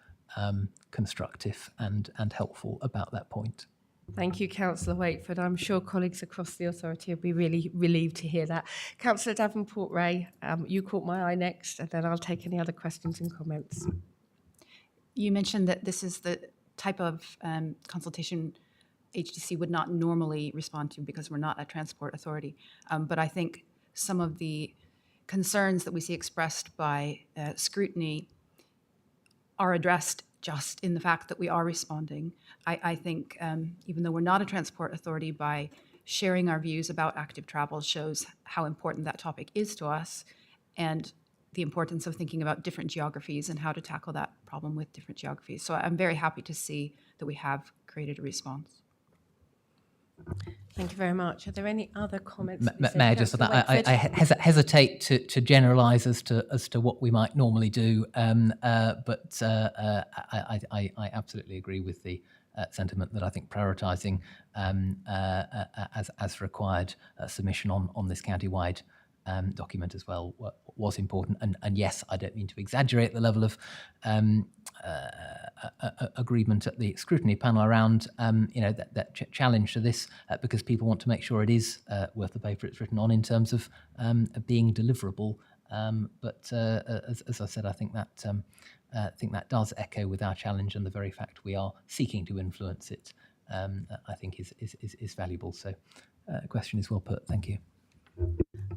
constructive and helpful about that point. Thank you, Councillor Wakeford. I'm sure colleagues across the authority will be really relieved to hear that. Councillor Davenport-Ray, you caught my eye next, and then I'll take any other questions and comments. You mentioned that this is the type of consultation HDC would not normally respond to because we're not a transport authority. But I think some of the concerns that we see expressed by scrutiny are addressed just in the fact that we are responding. I think even though we're not a transport authority, by sharing our views about active travel shows how important that topic is to us, and the importance of thinking about different geographies and how to tackle that problem with different geographies. So I'm very happy to see that we have created a response. Thank you very much. Are there any other comments? May I just, I hesitate to generalise as to what we might normally do, but I absolutely agree with the sentiment that I think prioritising as required submission on this county-wide document as well was important. And yes, I don't mean to exaggerate the level of agreement at the scrutiny panel around that challenge to this, because people want to make sure it is worth the paper it's written on in terms of being deliverable. But as I said, I think that does echo with our challenge, and the very fact we are seeking to influence it, I think is valuable. So, the question is well put. Thank you.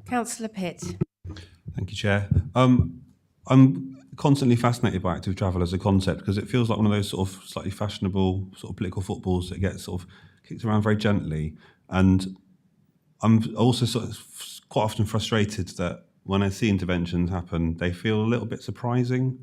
Councillor Pitt. Thank you, Chair. I'm constantly fascinated by active travel as a concept, because it feels like one of those sort of slightly fashionable sort of political footballs that gets sort of kicked around very gently. And I'm also sort of quite often frustrated that when I see interventions happen, they feel a little bit surprising.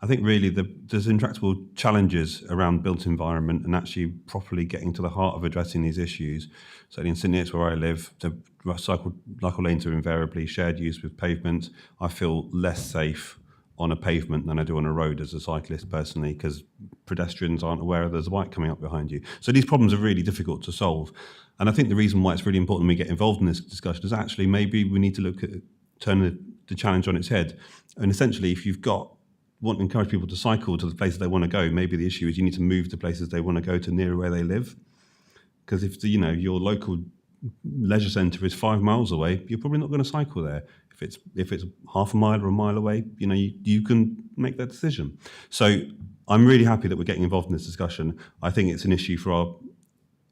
I think really there's intractable challenges around built environment and actually properly getting to the heart of addressing these issues. So in St Neots, where I live, the cycle lanes are invariably shared use with pavement. I feel less safe on a pavement than I do on a road as a cyclist personally, because pedestrians aren't aware there's a bike coming up behind you. So these problems are really difficult to solve. And I think the reason why it's really important we get involved in this discussion is actually maybe we need to look at turning the challenge on its head. And essentially, if you've want to encourage people to cycle to the places they want to go, maybe the issue is you need to move to places they want to go to near where they live. Because if your local leisure centre is 5 miles away, you're probably not going to cycle there. If it's half a mile or a mile away, you can make that decision. So I'm really happy that we're getting involved in this discussion. I think it's an issue for our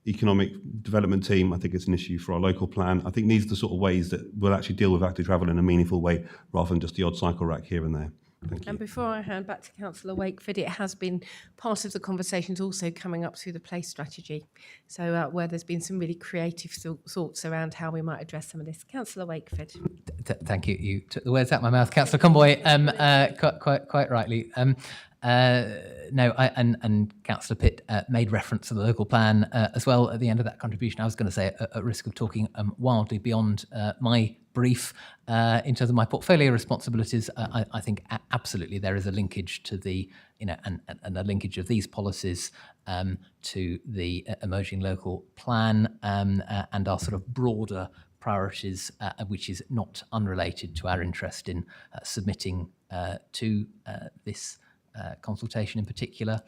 economic development team. I think it's an issue for our local plan. I think these are the sort of ways that we'll actually deal with active travel in a meaningful way, rather than just the odd cycle rack here and there. Thank you. And before I hand back to Councillor Wakeford, it has been part of the conversations also coming up through the place strategy. So where there's been some really creative thoughts around how we might address some of this. Councillor Wakeford. Thank you. You took the words out of my mouth, Councillor Conboy, quite rightly. And Councillor Pitt made reference to the local plan as well at the end of that contribution. I was going to say, at risk of talking wildly beyond my brief in terms of my portfolio responsibilities, I think absolutely there is a linkage to the, and a linkage of these policies to the emerging local plan and our sort of broader priorities, which is not unrelated to our interest in submitting to this consultation in particular,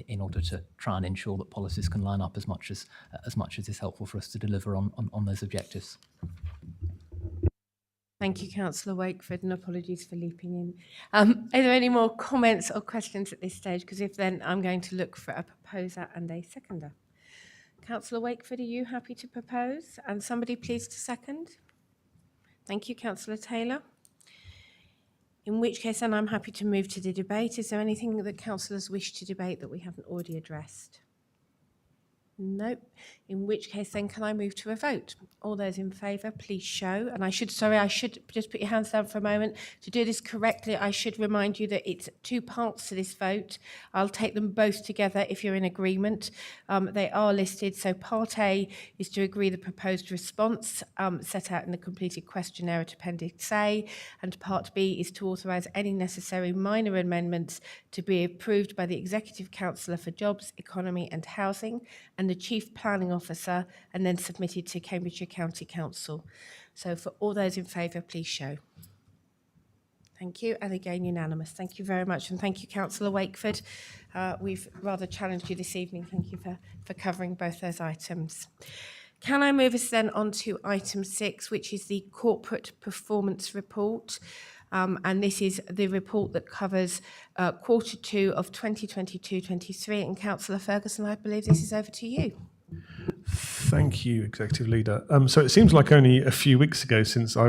in order to try and ensure that policies can line up as much as is helpful for us to deliver on those objectives. Thank you, Councillor Wakeford, and apologies for leaping in. Are there any more comments or questions at this stage? Because if then, I'm going to look for a proposer and a seconder. Councillor Wakeford, are you happy to propose? And somebody please to second? Thank you, Councillor Taylor. In which case, then I'm happy to move to the debate. Is there anything that councillors wish to debate that we haven't already addressed? Nope. In which case, then can I move to a vote? All those in favour, please show. And I should just put your hands down for a moment. To do this correctly, I should remind you that it's 2 parts to this vote. I'll take them both together if you're in agreement. They are listed. So part A is to agree the proposed response set out in the completed questionnaire at Appendix A. And part B is to authorise any necessary minor amendments to be approved by the Executive Councillor for Jobs, Economy and Housing and the Chief Planning Officer, and then submitted to Cambridgeshire County Council. So for all those in favour, please show. Thank you, and again unanimous. Thank you very much, and thank you, Councillor Wakeford. We've rather challenged you this evening. Thank you for covering both those items. Can I move us then on to item 6, which is the corporate performance report? and this is the report that covers Q2 of 2022-23. And Councillor Ferguson, I believe this is over to you. Thank you, Executive Leader. So it seems like only a few weeks ago since I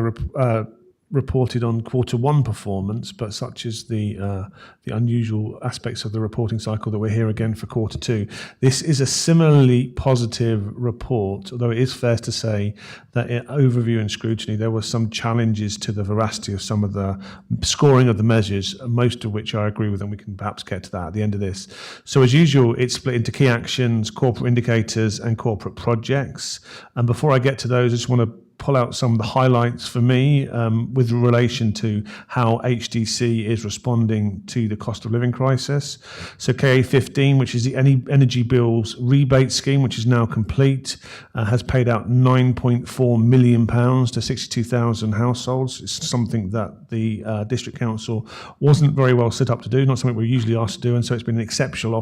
reported on Q1 performance, but such is the unusual aspects of the reporting cycle that we're here again for Q2. This is a similarly positive report, although it is fair to say that in overview and scrutiny, there were some challenges to the veracity of some of the scoring of the measures, most of which I agree with, and we can perhaps get to that at the end of this. So as usual, it's split into key actions, corporate indicators, and corporate projects. And before I get to those, I just want to pull out some of the highlights for me with relation to how HDC is responding to the cost of living crisis. So KA15, which is the energy bills rebate scheme, which is now complete, has paid out £9.4 million to 62,000 households. It's something that the District Council wasn't very well set up to do, not something we're usually asked to do, and so it's been an exceptional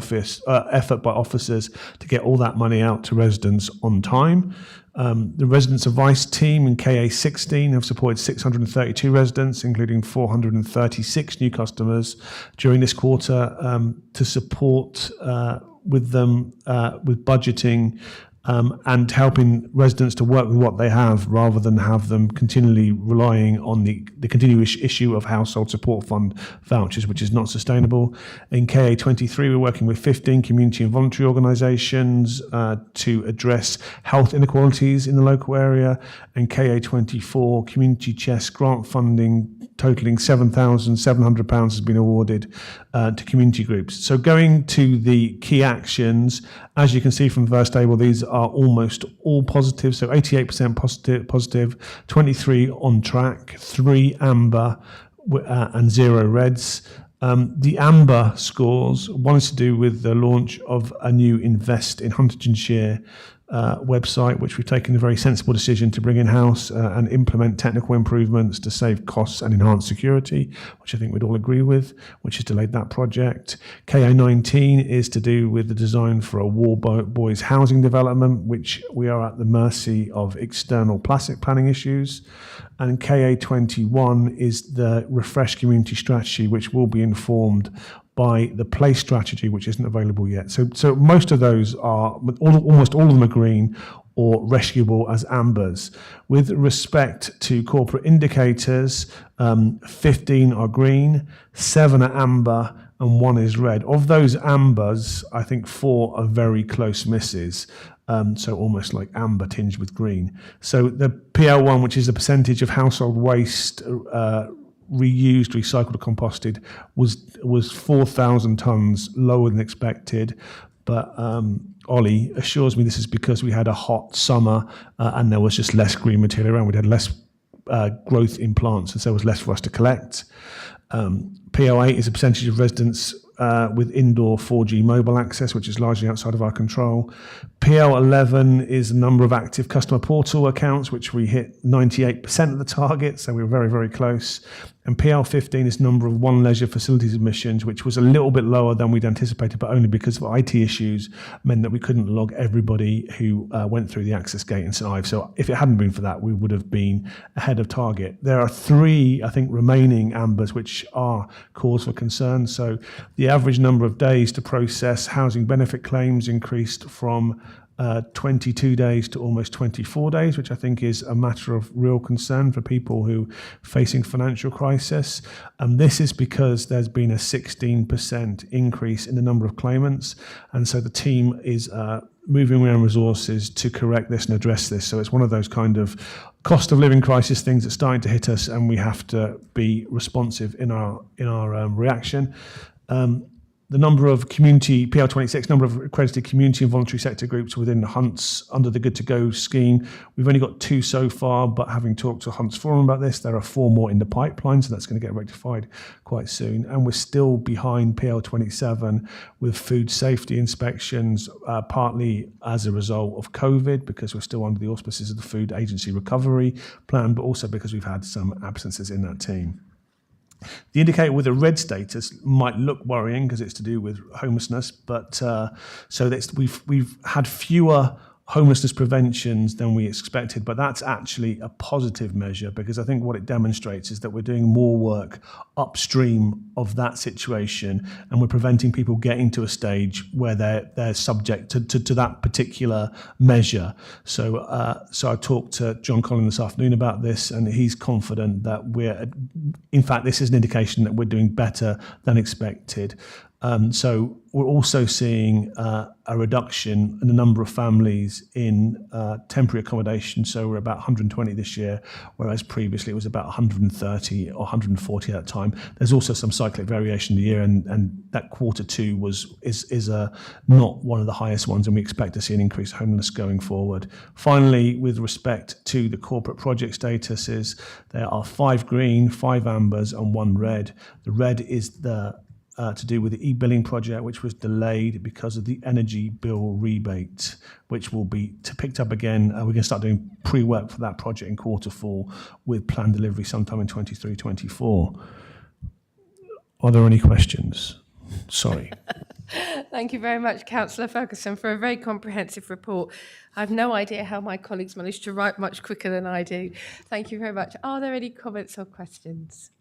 effort by officers to get all that money out to residents on time. The Residents Advice Team in KA16 have supported 632 residents, including 436 new customers during this quarter, to support with them with budgeting and helping residents to work with what they have rather than have them continually relying on the continuous issue of household support fund vouchers, which is not sustainable. In KA23, we're working with 15 community and voluntary organisations to address health inequalities in the local area, and KA24, community chest grant funding totalling £7,700 has been awarded to community groups. So going to the key actions, as you can see from the first table, these are almost all positive. So 88% positive, 23 on track, 3 amber and 0 reds. The amber scores, one is to do with the launch of a new Invest in Huntingdonshire website, which we've taken a very sensible decision to bring in-house and implement technical improvements to save costs and enhance security, which I think we'd all agree with, which has delayed that project. KA19 is to do with the design for a War Boys housing development, which we are at the mercy of external plastic planning issues. And KA21 is the refreshed community strategy, which will be informed by the place strategy, which isn't available yet. So most of those are, almost all of them are green or rescuable as ambers. With respect to corporate indicators, 15 are green, 7 are amber, and 1 is red. Of those ambers, I think 4 are very close misses. So almost like amber tinged with green. So the PL1, which is the percentage of household waste reused, recycled, or composted, was 4,000 tonnes lower than expected. But Ollie assures me this is because we had a hot summer and there was just less green material around. We'd had less growth in plants, and so there was less for us to collect. PL8 is a percentage of residents with indoor 4G mobile access, which is largely outside of our control. PL11 is the number of active customer portal accounts, which we hit 98% of the target, so we were very, very close. And PL15 is number of One Leisure facilities admissions, which was a little bit lower than we'd anticipated, but only because of IT issues meant that we couldn't log everybody who went through the access gate in St Ives. So if it hadn't been for that, we would have been ahead of target. There are 3, I think, remaining ambers, which are cause for concern. So the average number of days to process housing benefit claims increased from 22 days to almost 24 days, which I think is a matter of real concern for people who are facing financial crisis. And this is because there's been a 16% increase in the number of claimants. And so the team is moving around resources to correct this and address this. So it's one of those kind of cost of living crisis things that's starting to hit us, and we have to be responsive in our reaction. The number of community, PL26, number of accredited community and voluntary sector groups within the Hunts under the Good to Go scheme. We've only got 2 so far, but having talked to Hunts Forum about this, there are 4 more in the pipeline, so that's going to get rectified quite soon. And we're still behind PL27 with food safety inspections, partly as a result of COVID, because we're still under the auspices of the Food Agency Recovery Plan, but also because we've had some absences in that team. The indicator with a red status might look worrying because it's to do with homelessness, but so that's, we've had fewer homelessness preventions than we expected, but that's actually a positive measure, because I think what it demonstrates is that we're doing more work upstream of that situation, and we're preventing people getting to a stage where they're subject to that particular measure. So I talked to John Collins this afternoon about this, and he's confident that in fact, this is an indication that we're doing better than expected. So we're also seeing a reduction in the number of families in temporary accommodation. So we're about 120 this year, whereas previously it was about 130 or 140 at that time. There's also some cyclic variation in the year, and that Q2 is not one of the highest ones, and we expect to see an increase in homelessness going forward. Finally, with respect to the corporate project statuses, there are 5 green, 5 ambers, and 1 red. The red is to do with the e-billing project, which was delayed because of the energy bill rebate, which will be picked up again. We're going to start doing pre-work for that project in Q4 with planned delivery sometime in 23-24. Are there any questions? Sorry. Thank you very much, Councillor Ferguson, for a very comprehensive report. I have no idea how my colleagues managed to write much quicker than I do. Thank you very much. Are there any comments or questions?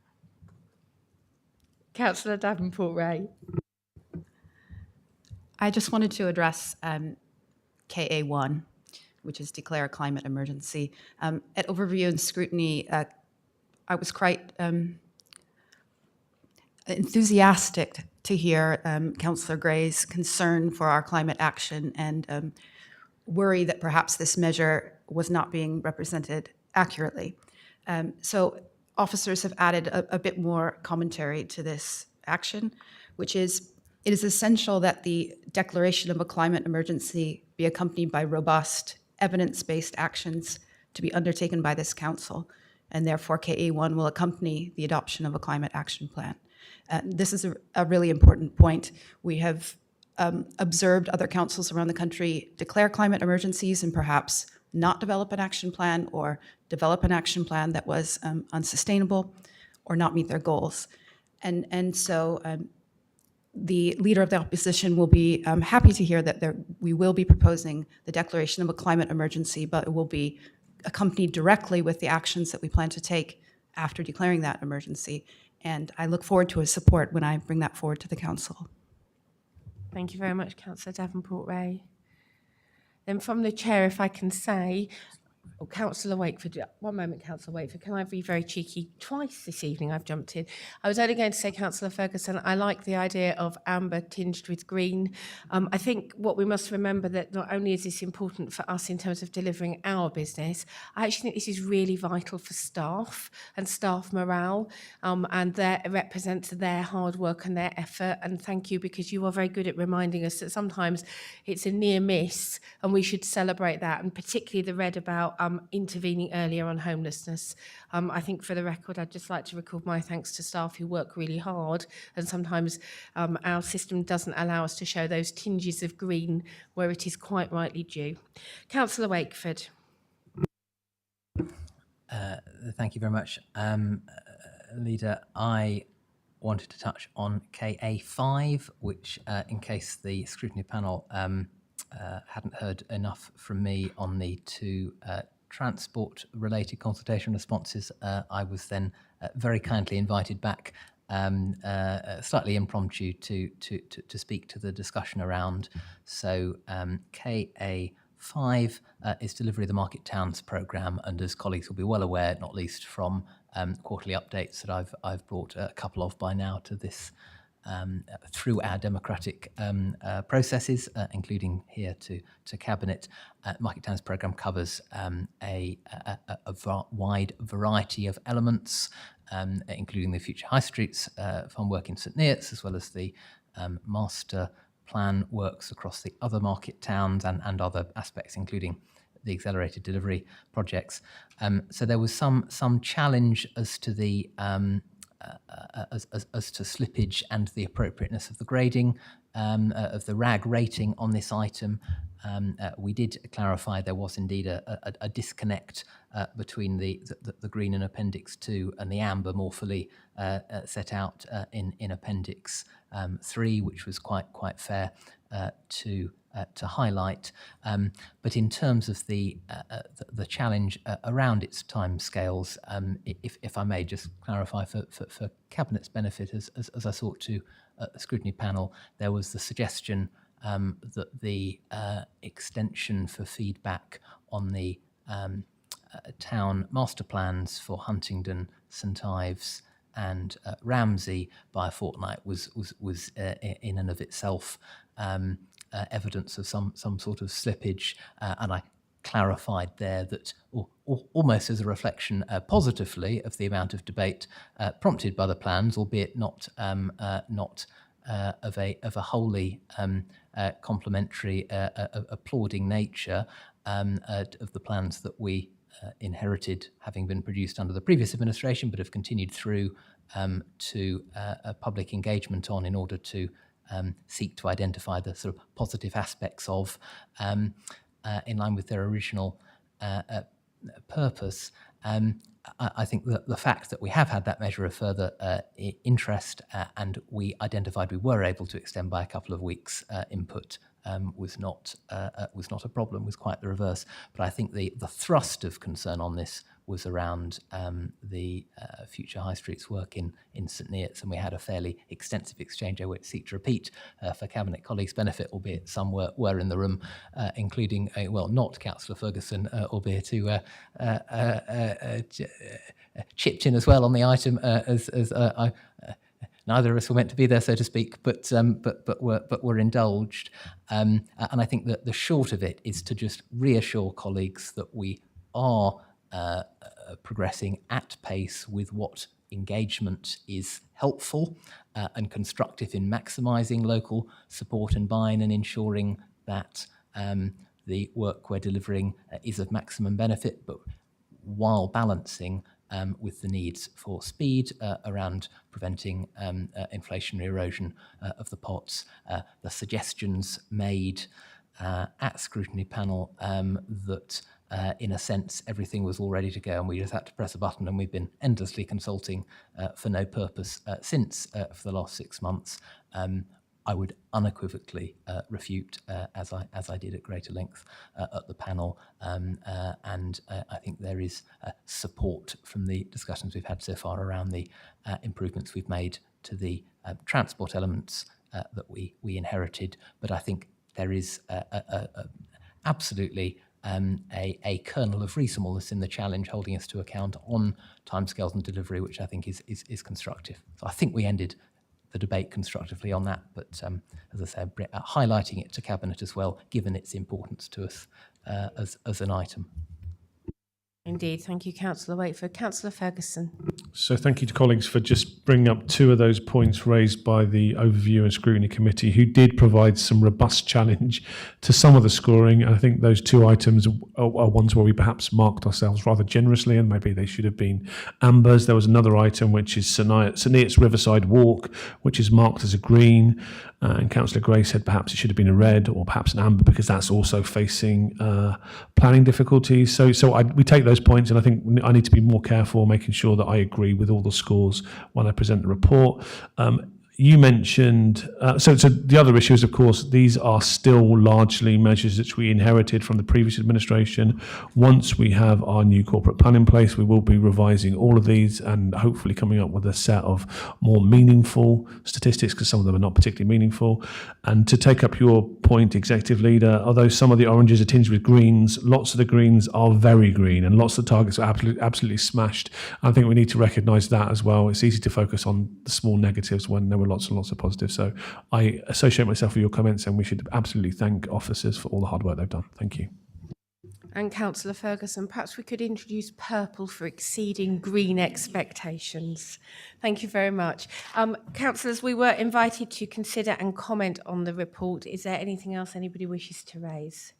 Councillor Davenport-Ray. I just wanted to address KA1, which is declare a climate emergency. At overview and scrutiny, I was quite enthusiastic to hear Councillor Gray's concern for our climate action and worry that perhaps this measure was not being represented accurately. So officers have added a bit more commentary to this action, which is, it is essential that the declaration of a climate emergency be accompanied by robust, evidence-based actions to be undertaken by this council, and therefore KA1 will accompany the adoption of a climate action plan. This is a really important point. We have observed other councils around the country declare climate emergencies and perhaps not develop an action plan, or develop an action plan that was unsustainable or not meet their goals. And so the Leader of the Opposition will be happy to hear that we will be proposing the declaration of a climate emergency, but it will be accompanied directly with the actions that we plan to take after declaring that emergency. And I look forward to his support when I bring that forward to the Council. Thank you very much, Councillor Davenport-Ray. Then from the chair, if I can say, Councillor Wakeford, one moment, Councillor Wakeford, can I be very cheeky? Twice this evening I've jumped in. I was only going to say, Councillor Ferguson, I like the idea of amber tinged with green. I think what we must remember that not only is this important for us in terms of delivering our business, I actually think this is really vital for staff and staff morale, and it represents their hard work and their effort. And thank you, because you are very good at reminding us that sometimes it's a near miss and we should celebrate that, and particularly the red about intervening earlier on homelessness. I think for the record, I'd just like to record my thanks to staff who work really hard, and sometimes our system doesn't allow us to show those tinges of green where it is quite rightly due. Councillor Wakeford. Thank you very much. Leader, I wanted to touch on KA5, which in case the scrutiny panel hadn't heard enough from me on the 2 transport-related consultation responses, I was then very kindly invited back, slightly impromptu, to speak to the discussion around. So KA5 is delivery of the Market Towns programme, and as colleagues will be well aware, not least from quarterly updates that I've brought a couple of by now to this through our democratic processes, including here to Cabinet. Market Towns programme covers a wide variety of elements, including the future high streets farm work in St Neots, as well as the master plan works across the other market towns and other aspects, including the accelerated delivery projects. So there was some challenge as to the as to slippage and the appropriateness of the grading of the RAG rating on this item, we did clarify there was indeed a disconnect between the green in Appendix 2 and the amber more fully set out in Appendix 3, which was quite fair to highlight. But in terms of the challenge around its timescales, if I may just clarify for Cabinet's benefit, as I sought to the scrutiny panel, there was the suggestion that the extension for feedback on the town master plans for Huntingdon, St Ives and Ramsey by a fortnight was in and of itself evidence of some sort of slippage, and I clarified there that almost as a reflection positively of the amount of debate prompted by the plans, albeit not of a wholly complementary, applauding nature of the plans that we inherited, having been produced under the previous administration, but have continued through to public engagement on in order to seek to identify the sort of positive aspects of, in line with their original purpose. I think that the fact that we have had that measure of further interest and we identified we were able to extend by a couple of weeks input was not a problem, was quite the reverse. But I think the thrust of concern on this was around the future High Streets work in St Neots, and we had a fairly extensive exchange I won't seek to repeat for Cabinet colleagues' benefit, albeit some were in the room, including, not Councillor Ferguson, albeit who chipped in as well on the item as I. Neither of us were meant to be there, so to speak, but were indulged. And I think that the short of it is to just reassure colleagues that we are progressing at pace with what engagement is helpful and constructive in maximising local support and buy-in and ensuring that the work we're delivering is of maximum benefit, but while balancing with the needs for speed around preventing inflationary erosion of the pots. The suggestions made at scrutiny panel that in a sense everything was all ready to go and we just had to press a button, and we've been endlessly consulting for no purpose since for the last 6 months. I would unequivocally refute, as I did at greater length at the panel, and I think there is support from the discussions we've had so far around the improvements we've made to the transport elements that we inherited. But I think there is absolutely a kernel of reasonableness in the challenge holding us to account on timescales and delivery, which I think is constructive. So I think we ended the debate constructively on that, but as I said, highlighting it to Cabinet as well, given its importance to us as an item. Indeed, thank you, Councillor Wakeford. Councillor Ferguson. So thank you to colleagues for just bringing up two of those points raised by the Overview and Scrutiny Committee, who did provide some robust challenge to some of the scoring. I think those two items are ones where we perhaps marked ourselves rather generously, and maybe they should have been ambers. There was another item which is St Neots Riverside Walk, which is marked as a green, and Councillor Gray said perhaps it should have been a red or perhaps an amber because that's also facing planning difficulties. So we take those points, and I think I need to be more careful making sure that I agree with all the scores when I present the report. You mentioned, so the other issue is, of course, these are still largely measures which we inherited from the previous administration. Once we have our new corporate plan in place, we will be revising all of these and hopefully coming up with a set of more meaningful statistics, because some of them are not particularly meaningful. And to take up your point, Executive Leader, although some of the oranges are tinged with greens, lots of the greens are very green and lots of the targets are absolutely smashed. I think we need to recognise that as well. It's easy to focus on the small negatives when there were lots and lots of positives. So I associate myself with your comments, and we should absolutely thank officers for all the hard work they've done. Thank you. And Councillor Ferguson, perhaps we could introduce purple for exceeding green expectations. Thank you very much. Councillors, we were invited to consider and comment on the report. Is there anything else anybody wishes to raise?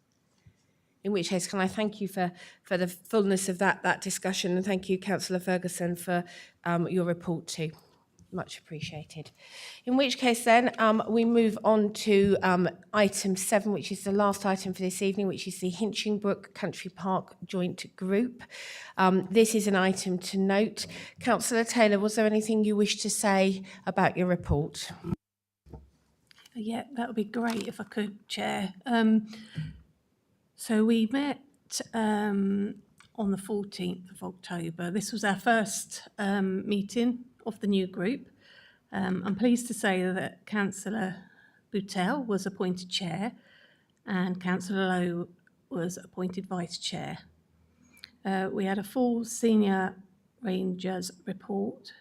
In which case, can I thank you for the fullness of that discussion, and thank you, Councillor Ferguson, for your report too. much appreciated. In which case then, we move on to item 7, which is the last item for this evening, which is the Hinchinbrook Country Park Joint Group. This is an item to note. Councillor Taylor, was there anything you wish to say about your report? Yeah, that would be great if I could, Chair. So we met on the 14th of October. This was our first meeting of the new group. I'm pleased to say that Councillor Boutel was appointed chair and Councillor Lowe was appointed vice chair. We had a full senior rangers report,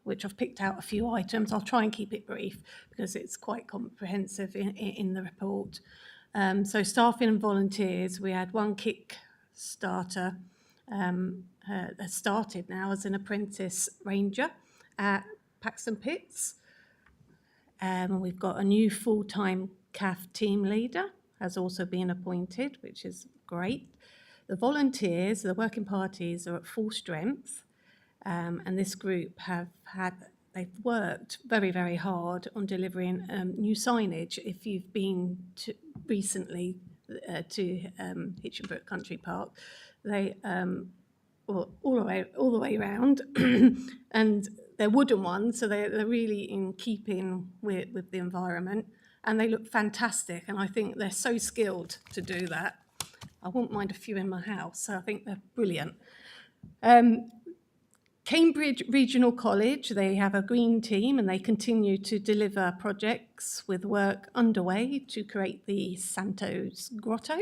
which I've picked out a few items. I'll try and keep it brief because it's quite comprehensive in the report. So staffing and volunteers, we had one kick starter started now as an apprentice ranger at Paxton Pits. We've got a new full-time CAF team leader has also been appointed, which is great. The volunteers, the working parties are at full strength, and this group they've worked very, very hard on delivering new signage. If you've been recently to Hinchinbrook Country Park, they all the way around, and they're wooden ones, so they're really in keeping with the environment, and they look fantastic. And I think they're so skilled to do that. I wouldn't mind a few in my house, so I think they're brilliant. Cambridge Regional College, they have a green team and they continue to deliver projects with work underway to create the Santos Grotto.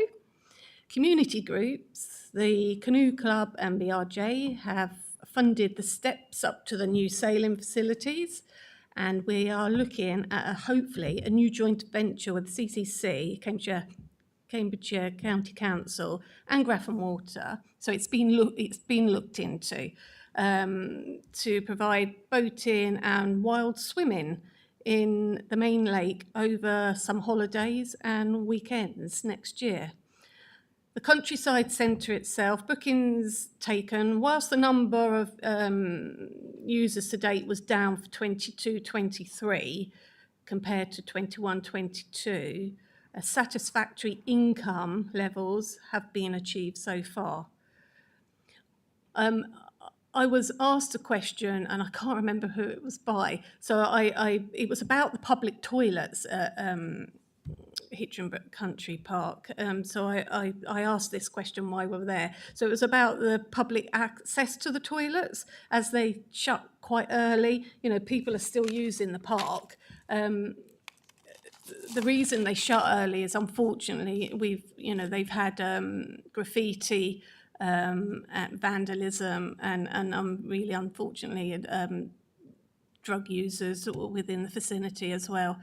Community groups, the Canoe Club and BRJ have funded the steps up to the new sailing facilities, and we are looking at hopefully a new joint venture with CCC, Cambridgeshire County Council and Grafton Water. So it's been looked into to provide boating and wild swimming in the main lake over some holidays and weekends next year. The Countryside Centre itself, bookings taken, whilst the number of users to date was down for 22-23 compared to 21-22, satisfactory income levels have been achieved so far. I was asked a question, and I can't remember who it was by. So it was about the public toilets at Hinchinbrook Country Park. So I asked this question while we were there. So it was about the public access to the toilets as they shut quite early. You know, people are still using the park. The reason they shut early is, unfortunately, they've had graffiti, vandalism, and really unfortunately drug users within the vicinity as well.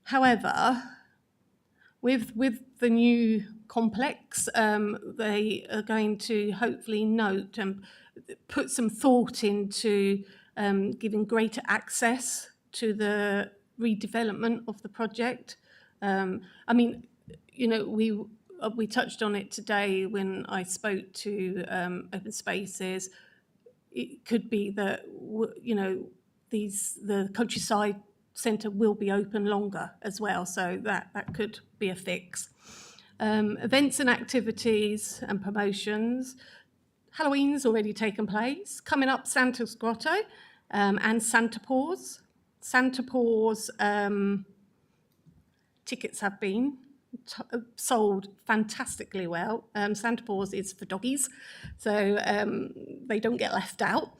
However, with the new complex, they are going to hopefully note and put some thought into giving greater access to the redevelopment of the project. I mean, you know, we touched on it today when I spoke to Open Spaces. It could be that, you know, the Countryside Centre will be open longer as well, so that could be a fix. Events and activities and promotions. Halloween's already taken place. Coming up, Santos Grotto and Santa Paws. Santa Paws tickets have been sold fantastically well. Santa Paws is for doggies, so they don't get left out.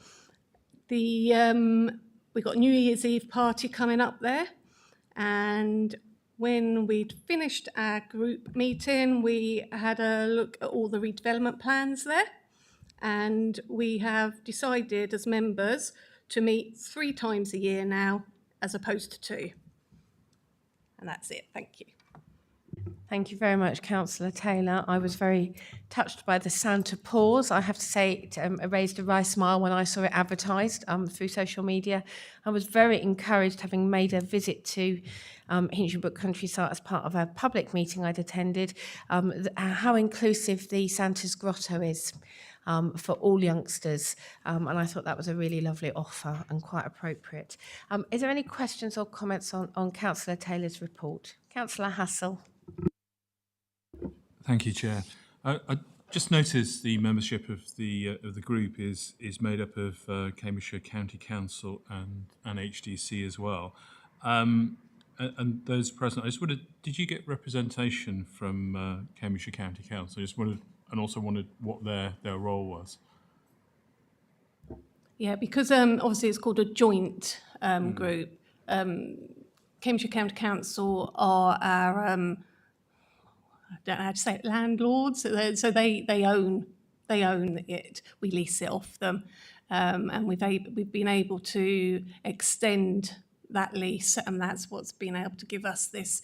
We've got New Year's Eve party coming up there, and when we'd finished our group meeting, we had a look at all the redevelopment plans there, and we have decided as members to meet 3 times a year now as opposed to 2. And that's it. Thank you. Thank you very much, Councillor Taylor. I was very touched by the Santa Paws. I have to say it raised a wry smile when I saw it advertised through social media. I was very encouraged, having made a visit to Hinchinbrook Countryside as part of a public meeting I'd attended, how inclusive the Santa's Grotto is. for all youngsters. And I thought that was a really lovely offer and quite appropriate. Is there any questions or comments on Councillor Taylor's report? Councillor Hassel. Thank you, Chair. I just noticed the membership of the group is made up of Cambridgeshire County Council and HDC as well. And those present, I just wondered, did you get representation from Cambridgeshire County Council? I just wondered, and also wondered what their role was. Yeah, because obviously it's called a joint group. Cambridgeshire County Council are our, I don't know how to say it, landlords. So they own it. We lease it off them, and we've been able to extend that lease, and that's what's been able to give us this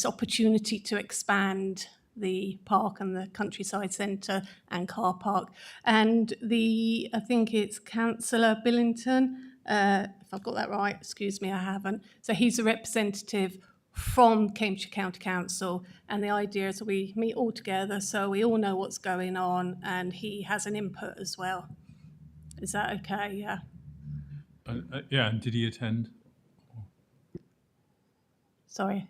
opportunity to expand the park and the countryside centre and car park. And I think it's Councillor Billington, if I've got that right, excuse me, I haven't. So he's a representative from Cambridgeshire County Council, and the idea is we meet all together so we all know what's going on, and he has an input as well. Is that okay? Yeah. Yeah, and did he attend? Sorry.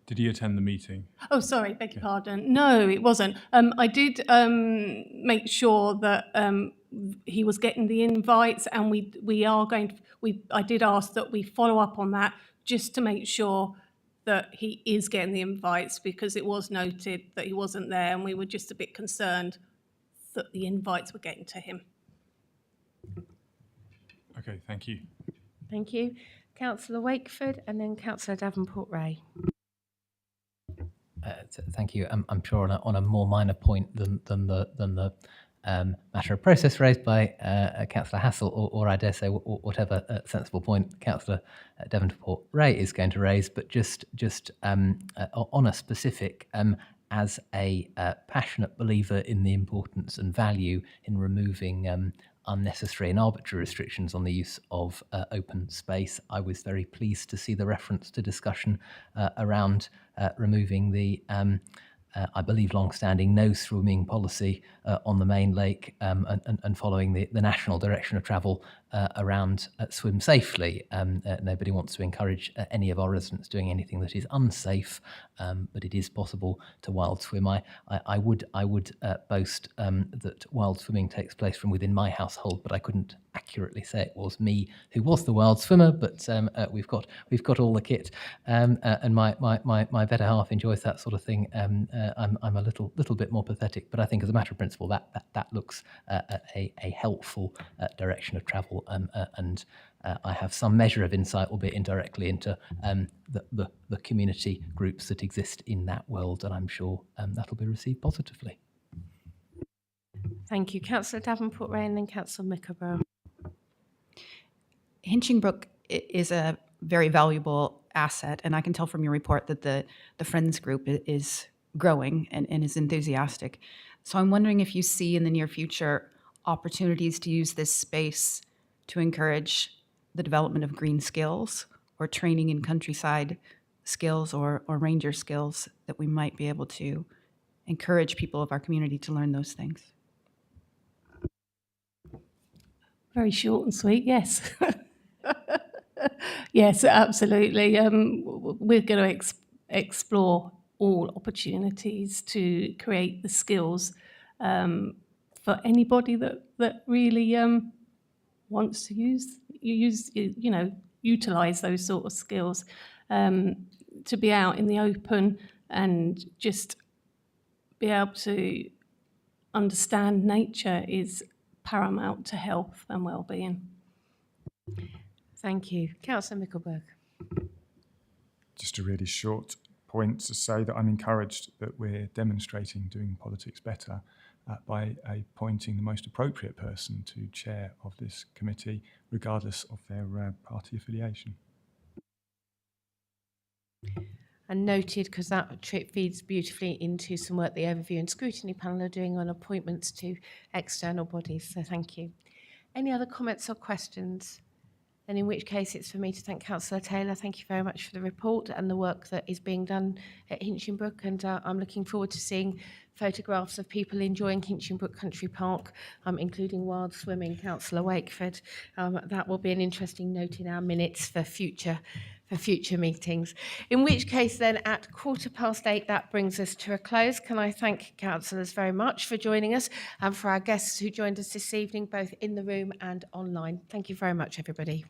Did he attend the meeting? Oh, sorry, beg your pardon. No, it wasn't. I did make sure that he was getting the invites, and I did ask that we follow up on that just to make sure that he is getting the invites, because it was noted that he wasn't there, and we were just a bit concerned that the invites were getting to him. Okay, thank you. Thank you. Councillor Wakeford and then Councillor Davenport-Ray. Thank you. I'm sure on a more minor point than the matter of process raised by Councillor Hassel, or I dare say whatever sensible point Councillor Davenport-Ray is going to raise, but just on a specific, as a passionate believer in the importance and value in removing unnecessary and arbitrary restrictions on the use of open space, I was very pleased to see the reference to discussion around removing the I believe, long-standing no swimming policy on the main lake, and following the national direction of travel around swim safely. Nobody wants to encourage any of our residents doing anything that is unsafe, but it is possible to wild swim. I would boast that wild swimming takes place from within my household, but I couldn't accurately say it was me who was the wild swimmer. But we've got all the kit, and my better half enjoys that sort of thing. I'm a little bit more pathetic, but I think as a matter of principle that looks a helpful direction of travel, and I have some measure of insight, albeit indirectly, into the community groups that exist in that world, and I'm sure that'll be received positively. Thank you. Councillor Davenport-Ray and then Councillor Mickleborough. Hinchingbrook is a very valuable asset, and I can tell from your report that the Friends group is growing and is enthusiastic. So I'm wondering if you see in the near future opportunities to use this space to encourage the development of green skills or training in countryside skills or ranger skills, that we might be able to encourage people of our community to learn those things. Very short and sweet, yes. Yes, absolutely. We're going to explore all opportunities to create the skills for anybody that really wants to utilize those sort of skills, to be out in the open and just be able to understand nature is paramount to health and well-being. Thank you. Councillor Mickleborough. Just a really short point to say that I'm encouraged that we're demonstrating doing politics better by appointing the most appropriate person to chair of this committee, regardless of their party affiliation. And noted, because that trip feeds beautifully into some work the Overview and Scrutiny Panel are doing on appointments to external bodies, so thank you. Any other comments or questions? then in which case it's for me to thank Councillor Taylor. Thank you very much for the report and the work that is being done at Hinchinbrook, and I'm looking forward to seeing photographs of people enjoying Hinchinbrook Country Park, including wild swimming. Councillor Wakeford, that will be an interesting note in our minutes for future meetings. In which case then at 8:15, that brings us to a close. Can I thank councillors very much for joining us, and for our guests who joined us this evening, both in the room and online. Thank you very much, everybody.